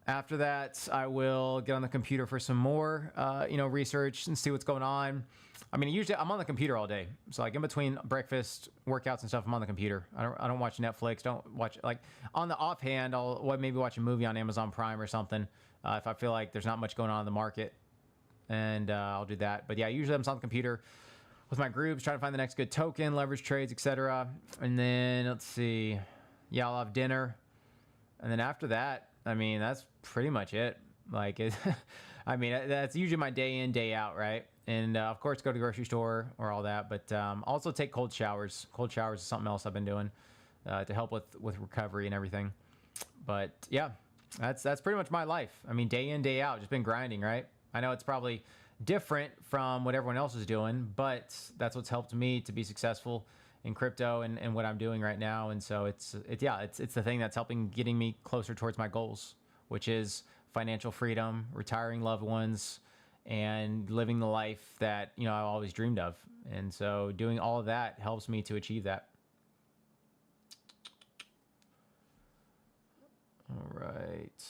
After that, I will get on the computer for some more, research and see what's going on. I mean, usually I'm on the computer all day. So like in between breakfast, workouts and stuff, I'm on the computer. I don't watch Netflix. Don't watch, like on the offhand, I'll maybe watch a movie on Amazon Prime or something if I feel like there's not much going on in the market. And I'll do that. But yeah, usually I'm on the computer with my groups, trying to find the next good token, leverage trades, etc. And then let's see. Yeah, I'll have dinner. And then after that, I mean, that's pretty much it. Like, I mean, that's usually my day in, day out, right? And of course, go to the grocery store or all that. But also take cold showers. Cold showers is something else I've been doing. to help with recovery and everything. But yeah, that's pretty much my life. I mean, day in, day out, just been grinding, right? I know it's probably different from what everyone else is doing, but that's what's helped me to be successful in crypto and what I'm doing right now. And so it's the thing that's getting me closer towards my goals, which is financial freedom, retiring loved ones, and living the life that, I've always dreamed of. And so doing all of that helps me to achieve that. All right.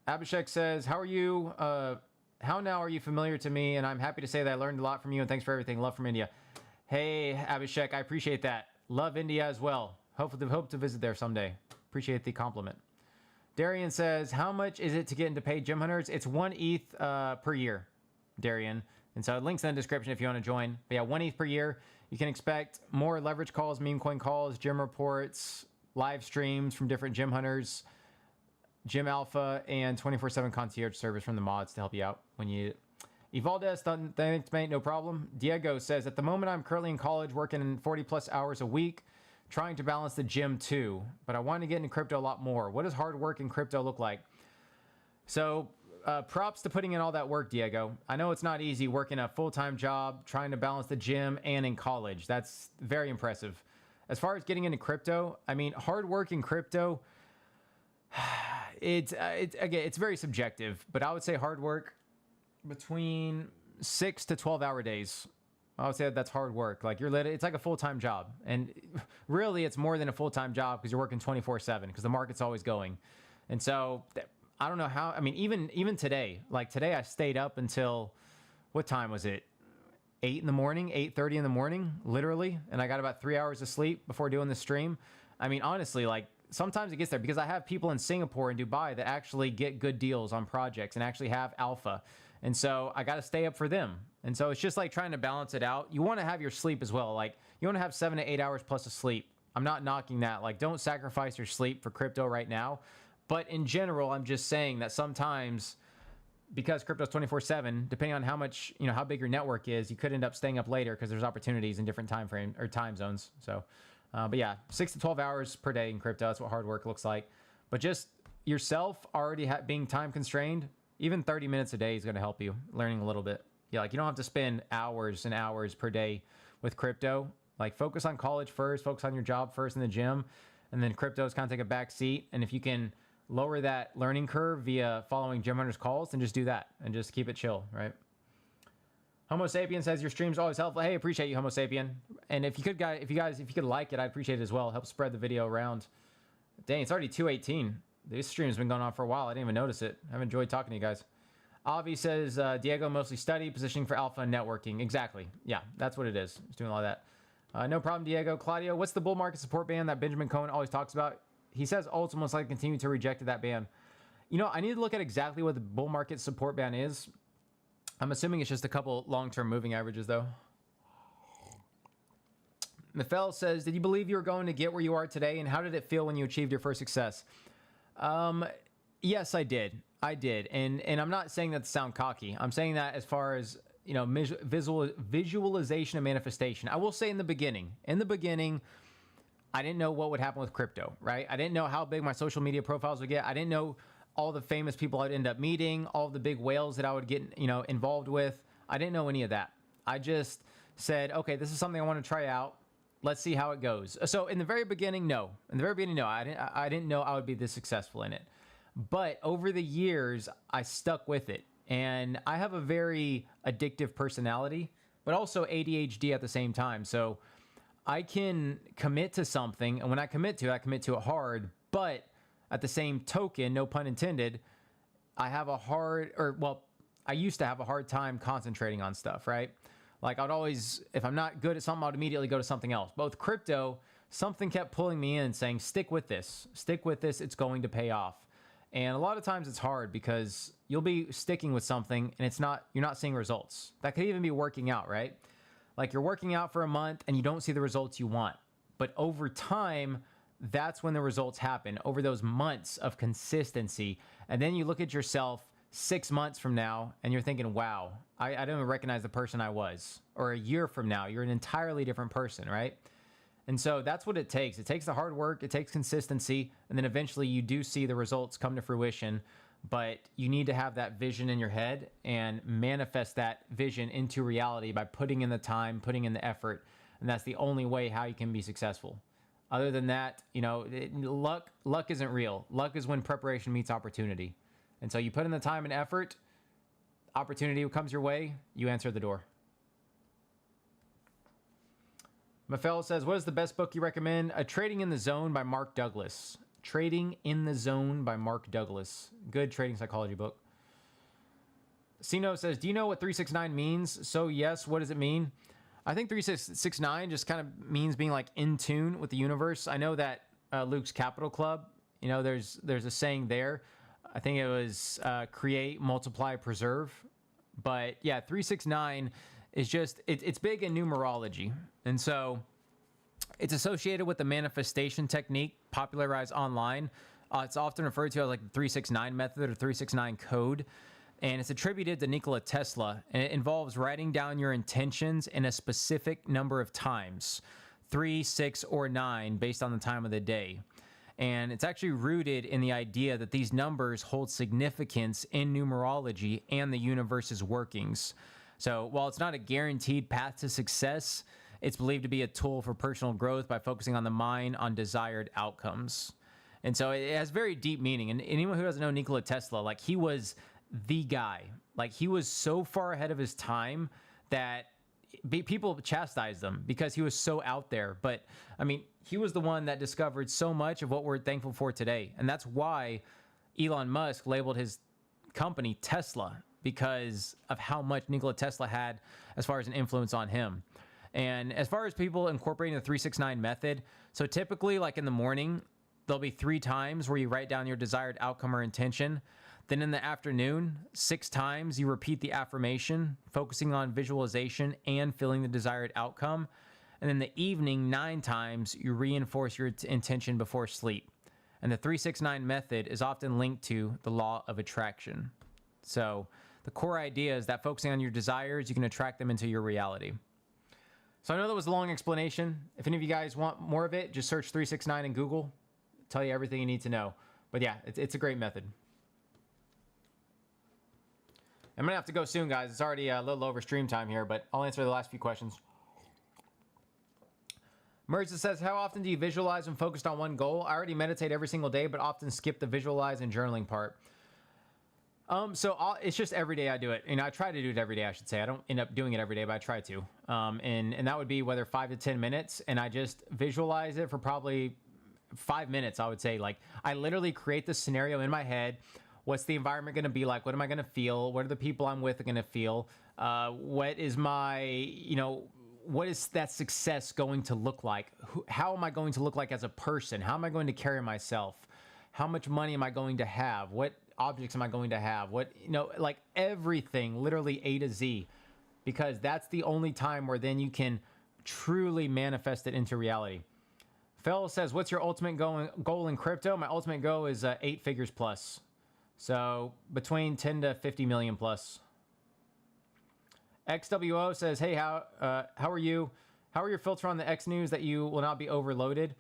Abhishek says, how are you? How now are you familiar to me? And I'm happy to say that I learned a lot from you, and thanks for everything. Love from India. Hey, Abhishek, I appreciate that. Love India as well. Hope to visit there someday. Appreciate the compliment. Darian says, how much is it to get into paid gym hunters? It's 1 ETH per year, Darian. And so links in the description if you want to join. But yeah, 1 ETH per year. You can expect more leverage calls, meme coin calls, gym reports, live streams from different gym hunters, Gym Alpha, and 24/7 concierge service from the mods to help you out when you... Evaldes, thanks, mate, no problem. Diego says, at the moment, I'm currently in college working 40 plus hours a week, trying to balance the gym too, but I want to get into crypto a lot more. What does hard work in crypto look like? So props to putting in all that work, Diego. I know it's not easy working a full-time job, trying to balance the gym and in college. That's very impressive. As far as getting into crypto, I mean, hard work in crypto, it's very subjective, but I would say hard work between 6 to 12-hour days. I would say that's hard work. Like it's like a full-time job, and really it's more than a full-time job because you're working 24/7 because the market's always going. And so I don't know how. I mean, even today, like today, I stayed up until what time was it? 8 in the morning, 8:30 in the morning, literally, and I got about 3 hours of sleep before doing the stream. I mean, honestly, like sometimes it gets there because I have people in Singapore and Dubai that actually get good deals on projects and actually have alpha. And so I got to stay up for them. And so it's just like trying to balance it out. You want to have your sleep as well. Like you want to have 7 to 8 hours plus of sleep. I'm not knocking that. Like don't sacrifice your sleep for crypto right now. But in general, I'm just saying that sometimes because crypto's 24/7, depending on how much, how big your network is, you could end up staying up later because there's opportunities in different time frame or time zones. So, but yeah, 6 to 12 hours per day in crypto. That's what hard work looks like. But just yourself already being time constrained, even 30 minutes a day is going to help you learning a little bit. Yeah, like you don't have to spend hours and hours per day with crypto. Like focus on college first, focus on your job first in the gym, and then crypto's kind of take a back seat. And if you can lower that learning curve via following gym hunters calls, then just do that and just keep it chill, right? Homo Sapien says your stream's always helpful. Hey, appreciate you, Homo Sapien. And if you could like it, I'd appreciate it as well. Help spread the video around. Dang, it's already 2:18. This stream's been going on for a while. I didn't even notice it. I've enjoyed talking to you guys. Avi says, Diego mostly study, positioning for alpha and networking. Exactly. Yeah, that's what it is. He's doing all that. No problem, Diego. Claudio, what's the bull market support band that Benjamin Cohen always talks about? He says Ult's most likely continue to reject that band. I need to look at exactly what the bull market support band is. I'm assuming it's just a couple long-term moving averages, though. Nafel says, did you believe you were going to get where you are today, and how did it feel when you achieved your first success? Yes, I did. And I'm not saying that to sound cocky. I'm saying that as far as, visualization and manifestation. I will say in the beginning, I didn't know what would happen with crypto, right? I didn't know how big my social media profiles would get. I didn't know all the famous people I'd end up meeting, all the big whales that I would get, involved with. I didn't know any of that. I just said, okay, this is something I want to try out. Let's see how it goes. So in the very beginning, no. I didn't know I would be this successful in it. But over the years, I stuck with it. And I have a very addictive personality, but also ADHD at the same time. So I can commit to something, and when I commit to it hard, but at the same token, no pun intended, I used to have a hard time concentrating on stuff, right? Like I'd always, if I'm not good at something, I'd immediately go to something else. But with crypto, something kept pulling me in saying, stick with this, it's going to pay off. And a lot of times it's hard because you'll be sticking with something and you're not seeing results. That could even be working out, right? Like you're working out for a month and you don't see the results you want. But over time, that's when the results happen, over those months of consistency. And then you look at yourself 6 months from now and you're thinking, wow, I don't even recognize the person I was. Or a year from now, you're an entirely different person, right? And so that's what it takes. It takes the hard work, it takes consistency, and then eventually you do see the results come to fruition. But you need to have that vision in your head and manifest that vision into reality by putting in the time, putting in the effort. And that's the only way how you can be successful. Other than that, luck isn't real. Luck is when preparation meets opportunity. And so you put in the time and effort, opportunity comes your way, you answer the door. Mafel says, what is the best book you recommend? Trading in the Zone by Mark Douglas. Trading in the Zone by Mark Douglas. Good trading psychology book. Sino says, do you know what 369 means? So yes, what does it mean? I think 369 just kind of means being like in tune with the universe. I know that Luke's Capital Club, there's a saying there. I think it was create, multiply, preserve. But yeah, 369 is just, it's big in numerology. And so it's associated with the manifestation technique popularized online. It's often referred to as like the 369 method or 369 code. And it's attributed to Nikola Tesla. And it involves writing down your intentions in a specific number of times, 3, 6, or 9, based on the time of the day. And it's actually rooted in the idea that these numbers hold significance in numerology and the universe's workings. So while it's not a guaranteed path to success, it's believed to be a tool for personal growth by focusing on the mind on desired outcomes. And so it has very deep meaning. And anyone who doesn't know Nikola Tesla, like he was the guy. Like he was so far ahead of his time that people chastised him because he was so out there. But I mean, he was the one that discovered so much of what we're thankful for today. And that's why Elon Musk labeled his company Tesla, because of how much Nikola Tesla had as far as an influence on him. And as far as people incorporating the 369 method, so typically like in the morning, there'll be 3 times where you write down your desired outcome or intention. Then in the afternoon, 6 times you repeat the affirmation, focusing on visualization and feeling the desired outcome. And in the evening, 9 times you reinforce your intention before sleep. And the 369 method is often linked to the law of attraction. So the core idea is that focusing on your desires, you can attract them into your reality. So I know that was a long explanation. If any of you guys want more of it, just search 369 in Google. It'll tell you everything you need to know. But yeah, it's a great method. I'm going to have to go soon, guys. It's already a little over stream time here, but I'll answer the last few questions. Merza says, how often do you visualize when focused on one goal? I already meditate every single day, but often skip the visualize and journaling part. It's just every day I do it. And I try to do it every day, I should say. I don't end up doing it every day, but I try to. And that would be whether 5 to 10 minutes. And I just visualize it for probably 5 minutes, I would say. Like, I literally create the scenario in my head. What's the environment going to be like? What am I going to feel? What are the people I'm with going to feel? What is my, what is that success going to look like? How am I going to look like as a person? How am I going to carry myself? How much money am I going to have? What objects am I going to have? What, like everything, literally A to Z, because that's the only time where then you can truly manifest it into reality. Phil says, what's your ultimate goal in crypto? My ultimate goal is 8 figures plus. So between 10 to 50 million plus. XWO says, hey, how are you? How are your filter on the X news that you will not be overloaded?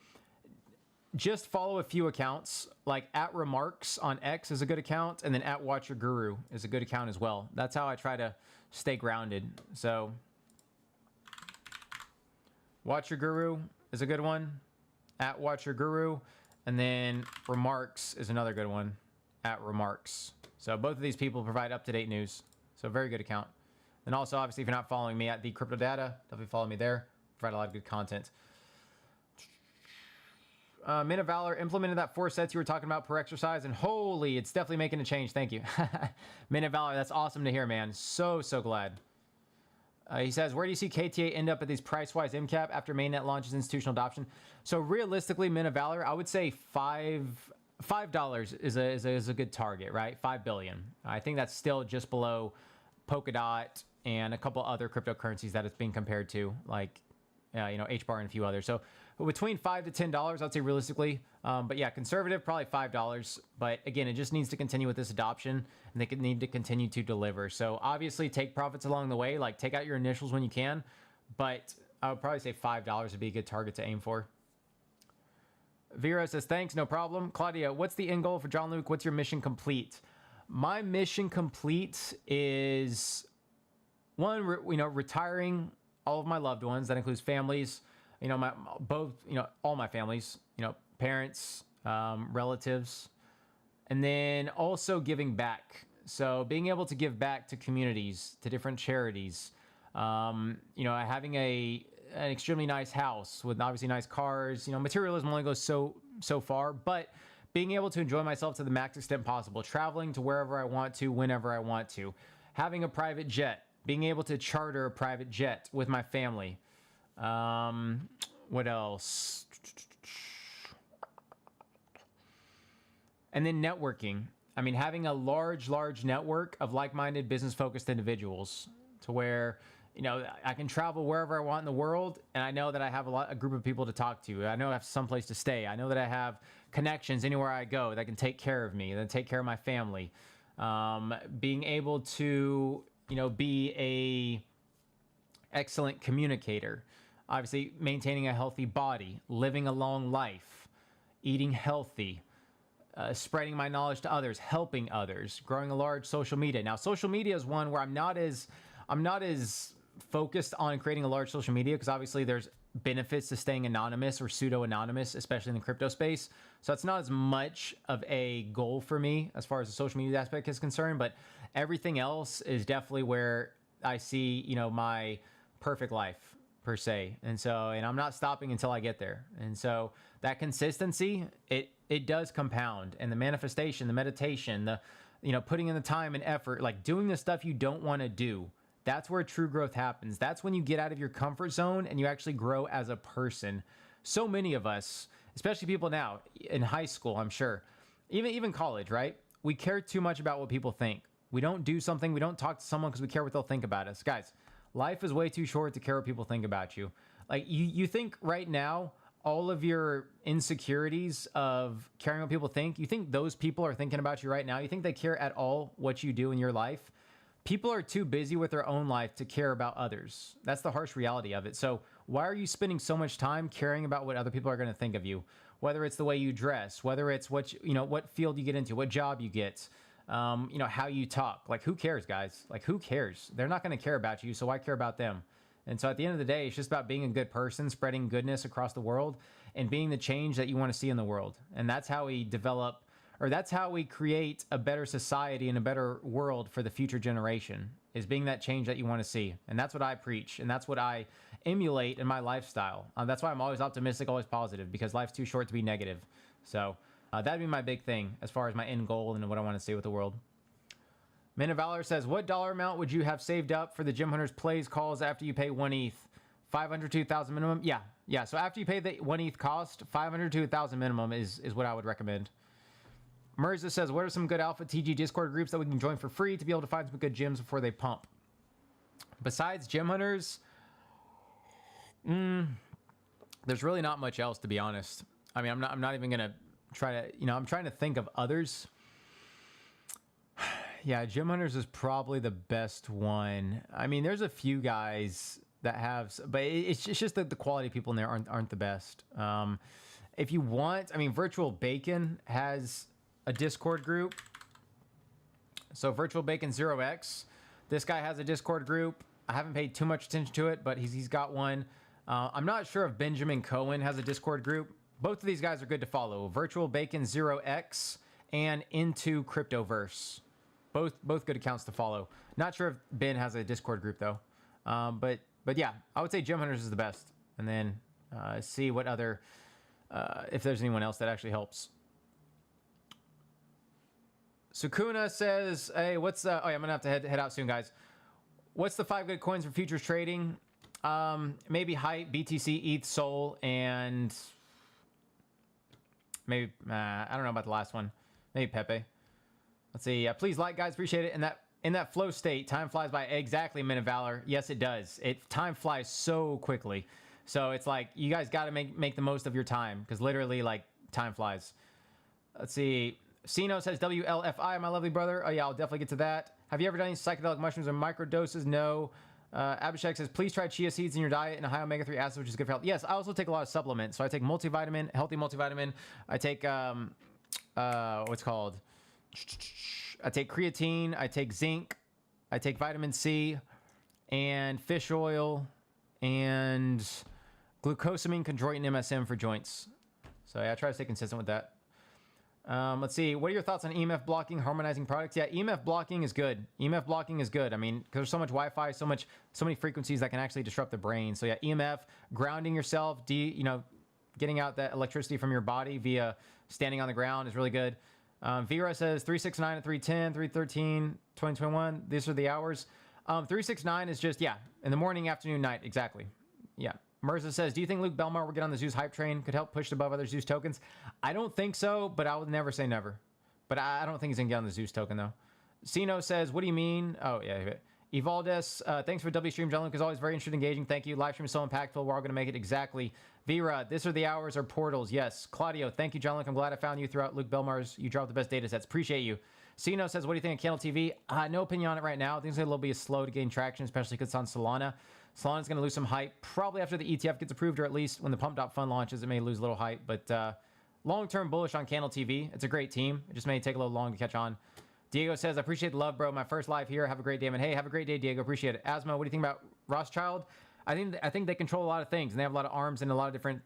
Just follow a few accounts, like @remarks on X is a good account, and then @watchyourguru is a good account as well. That's how I try to stay grounded. So Watch Your Guru is a good one, @watchyourguru, and then Remarks is another good one, @remarks. So both of these people provide up-to-date news. So very good account. And also, obviously, if you're not following me at the CryptoData, definitely follow me there. Provide a lot of good content. Men of Valor implemented that 4 sets you were talking about per exercise, and holy, it's definitely making a change. Thank you. Men of Valor, that's awesome to hear, man. So glad. He says, where do you see KTA end up at these price-wise MCAP after mainnet launches institutional adoption? So realistically, Men of Valor, I would say $5 is a good target, right? 5 billion. I think that's still just below Polkadot and a couple other cryptocurrencies that it's being compared to, like HBAR and a few others. So between $5 to $10, I'd say realistically. But yeah, conservative, probably $5. But again, it just needs to continue with this adoption, and they need to continue to deliver. So obviously take profits along the way, like take out your initials when you can. But I would probably say $5 would be a good target to aim for. Vera says, thanks, no problem. Claudia, what's the end goal for John Luke? What's your mission complete? My mission complete is one, retiring all of my loved ones. That includes families, all my families, parents, relatives, and then also giving back. So being able to give back to communities, to different charities, having an extremely nice house with obviously nice cars. Materialism only goes so far, but being able to enjoy myself to the max extent possible, traveling to wherever I want to, whenever I want to, having a private jet, being able to charter a private jet with my family. What else? And then networking. I mean, having a large network of like-minded, business-focused individuals to where, I can travel wherever I want in the world, and I know that I have a group of people to talk to. I know I have someplace to stay. I know that I have connections anywhere I go that can take care of me, that take care of my family. Being able to, be a excellent communicator. Obviously, maintaining a healthy body, living a long life, eating healthy. Spreading my knowledge to others, helping others, growing a large social media. Now, social media is one where I'm not as focused on creating a large social media because obviously there's benefits to staying anonymous or pseudo-anonymous, especially in the crypto space. So it's not as much of a goal for me as far as the social media aspect is concerned, but everything else is definitely where I see, my perfect life per se. And I'm not stopping until I get there. And so that consistency, it does compound, and the manifestation, the meditation, the, putting in the time and effort, like doing the stuff you don't want to do. That's where true growth happens. That's when you get out of your comfort zone and you actually grow as a person. So many of us, especially people now in high school, I'm sure, even college, right? We care too much about what people think. We don't do something. We don't talk to someone because we care what they'll think about us. Guys, life is way too short to care what people think about you. Like you think right now, all of your insecurities of caring what people think, you think those people are thinking about you right now? You think they care at all what you do in your life? People are too busy with their own life to care about others. That's the harsh reality of it. So why are you spending so much time caring about what other people are going to think of you? Whether it's the way you dress, whether it's what field you get into, what job you get, how you talk. Like, who cares, guys? Like, who cares? They're not going to care about you, so why care about them? And so at the end of the day, it's just about being a good person, spreading goodness across the world, and being the change that you want to see in the world. And that's how we develop, or that's how we create a better society and a better world for the future generation, is being that change that you want to see. And that's what I preach, and that's what I emulate in my lifestyle. That's why I'm always optimistic, always positive, because life's too short to be negative. So that'd be my big thing as far as my end goal and what I want to see with the world. Men of Valor says, what dollar amount would you have saved up for the Gym Hunters plays calls after you pay 1 ETH? 500 to 1,000 minimum? Yeah. So after you pay the 1 ETH cost, 500 to 1,000 minimum is what I would recommend. Mirza says, what are some good Alpha TG Discord groups that we can join for free to be able to find some good gyms before they pump? Besides Gym Hunters, there's really not much else, to be honest. I mean, I'm not even going to try to, I'm trying to think of others. Yeah, Gym Hunters is probably the best one. I mean, there's a few guys that have, but it's just that the quality of people in there aren't the best. If you want, I mean, Virtual Bacon has a Discord group. So Virtual Bacon 0x, this guy has a Discord group. I haven't paid too much attention to it, but he's got one. I'm not sure if Benjamin Cohen has a Discord group. Both of these guys are good to follow. Virtual Bacon 0x and Into Cryptoverse. Both good accounts to follow. Not sure if Ben has a Discord group though. But yeah, I would say Gym Hunters is the best. And then see what other, if there's anyone else that actually helps. Sukuna says, hey, what's oh yeah, I'm gonna have to head out soon, guys. What's the 5 good coins for futures trading? Maybe Hype, BTC, ETH, Sol, and maybe I don't know about the last one. Maybe Pepe. Let's see. Please like, guys. Appreciate it. In that flow state, time flies by. Exactly, Men of Valor. Yes, it does. Time flies so quickly. So it's like you guys got to make the most of your time, because literally, like, time flies. Let's see. Sino says WLFI, my lovely brother. Oh yeah, I'll definitely get to that. Have you ever done any psychedelic mushrooms or microdoses? No. Abhishek says, please try chia seeds in your diet and a high omega-3 acid, which is good for health. Yes, I also take a lot of supplements. So I take multivitamin, healthy multivitamin. I take, what's called? I take creatine. I take zinc. I take vitamin C and fish oil and glucosamine, chondroitin, MSM for joints. So yeah, I try to stay consistent with that. Let's see. What are your thoughts on EMF blocking, harmonizing products? Yeah, EMF blocking is good. EMF blocking is good. I mean, because there's so much Wi-Fi, so many frequencies that can actually disrupt the brain. So yeah, EMF, grounding yourself, getting out that electricity from your body via standing on the ground is really good. Vera says 369 at 310, 313, 2021. These are the hours. 369 is just, yeah, in the morning, afternoon, night. Exactly. Yeah. Mirza says, do you think Luke Belmar will get on the Zeus hype train? Could help push above other Zeus tokens? I don't think so, but I would never say never. But I don't think he's going to get on the Zeus token, though. Sino says, what do you mean? Oh, yeah. Evaldes, thanks for W stream, gentlemen. As always, very interesting, engaging. Thank you. Live stream is so impactful. We're all going to make it. Exactly. Vera, this are the hours or portals. Yes. Claudio, thank you, gentlemen. I'm glad I found you throughout Luke Belmar's. You dropped the best data sets. Appreciate you. Sino says, what do you think of Candle TV? No opinion on it right now. I think it's a little bit slow to gain traction, especially because it's on Solana. Solana's going to lose some hype probably after the ETF gets approved, or at least when the pump.fund launches, it may lose a little hype. But long-term bullish on Candle TV. It's a great team. It just may take a little long to catch on. Diego says, I appreciate the love, bro. My first live here. Have a great day, man. Hey, have a great day, Diego. Appreciate it. Asma, what do you think about Rothschild? I think they control a lot of things, and they have a lot of arms and a lot of different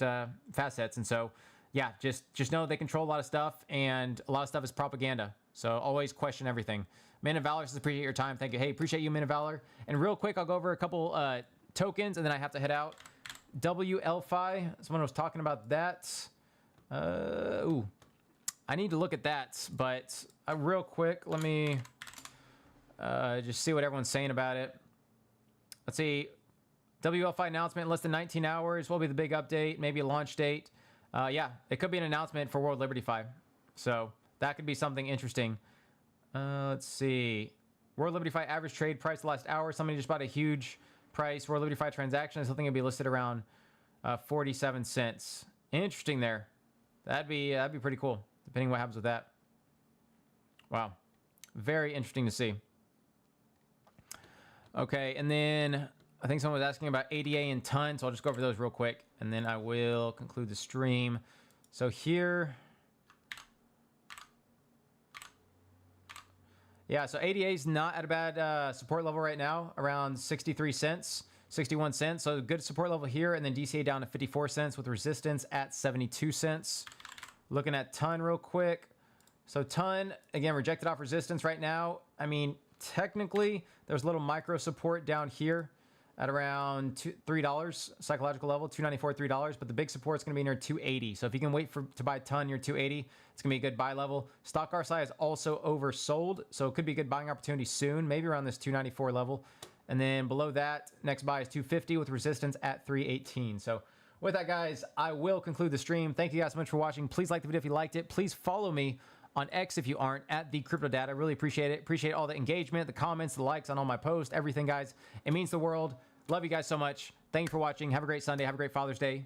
facets. And so, yeah, just know they control a lot of stuff, and a lot of stuff is propaganda. So always question everything. Men of Valor says, appreciate your time. Thank you. Hey, appreciate you, Men of Valor. And real quick, I'll go over a couple tokens, and then I have to head out. WLFi, someone was talking about that. I need to look at that, but real quick, let me just see what everyone's saying about it. Let's see. WLFi announcement in less than 19 hours. What will be the big update? Maybe a launch date. Yeah, it could be an announcement for World Liberty Fi. So that could be something interesting. Let's see. World Liberty Fi average trade price the last hour. Somebody just bought a huge price. World Liberty Fi transaction. I still think it'd be listed around 47 cents. Interesting there. That'd be pretty cool, depending on what happens with that. Wow. Very interesting to see. Okay, and then I think someone was asking about ADA and ton, so I'll just go over those real quick, and then I will conclude the stream. So here, yeah, so ADA is not at a bad support level right now, around 63 cents, 61 cents. So good support level here, and then DCA down to 54 cents with resistance at 72 cents. Looking at ton real quick. So ton, again, rejected off resistance right now. I mean, technically, there's a little micro support down here at around $3, psychological level, $2.94, $3. But the big support is going to be near 280. So if you can wait to buy ton near 280, it's going to be a good buy level. Stock RSI is also oversold, so it could be a good buying opportunity soon, maybe around this 294 level. And then below that, next buy is 250 with resistance at 318. So with that, guys, I will conclude the stream. Thank you guys so much for watching. Please like the video if you liked it. Please follow me on X if you aren't, at the CryptoData. Really appreciate it. Appreciate all the engagement, the comments, the likes on all my posts, everything, guys. It means the world. Love you guys so much. Thank you for watching. Have a great Sunday. Have a great Father's Day.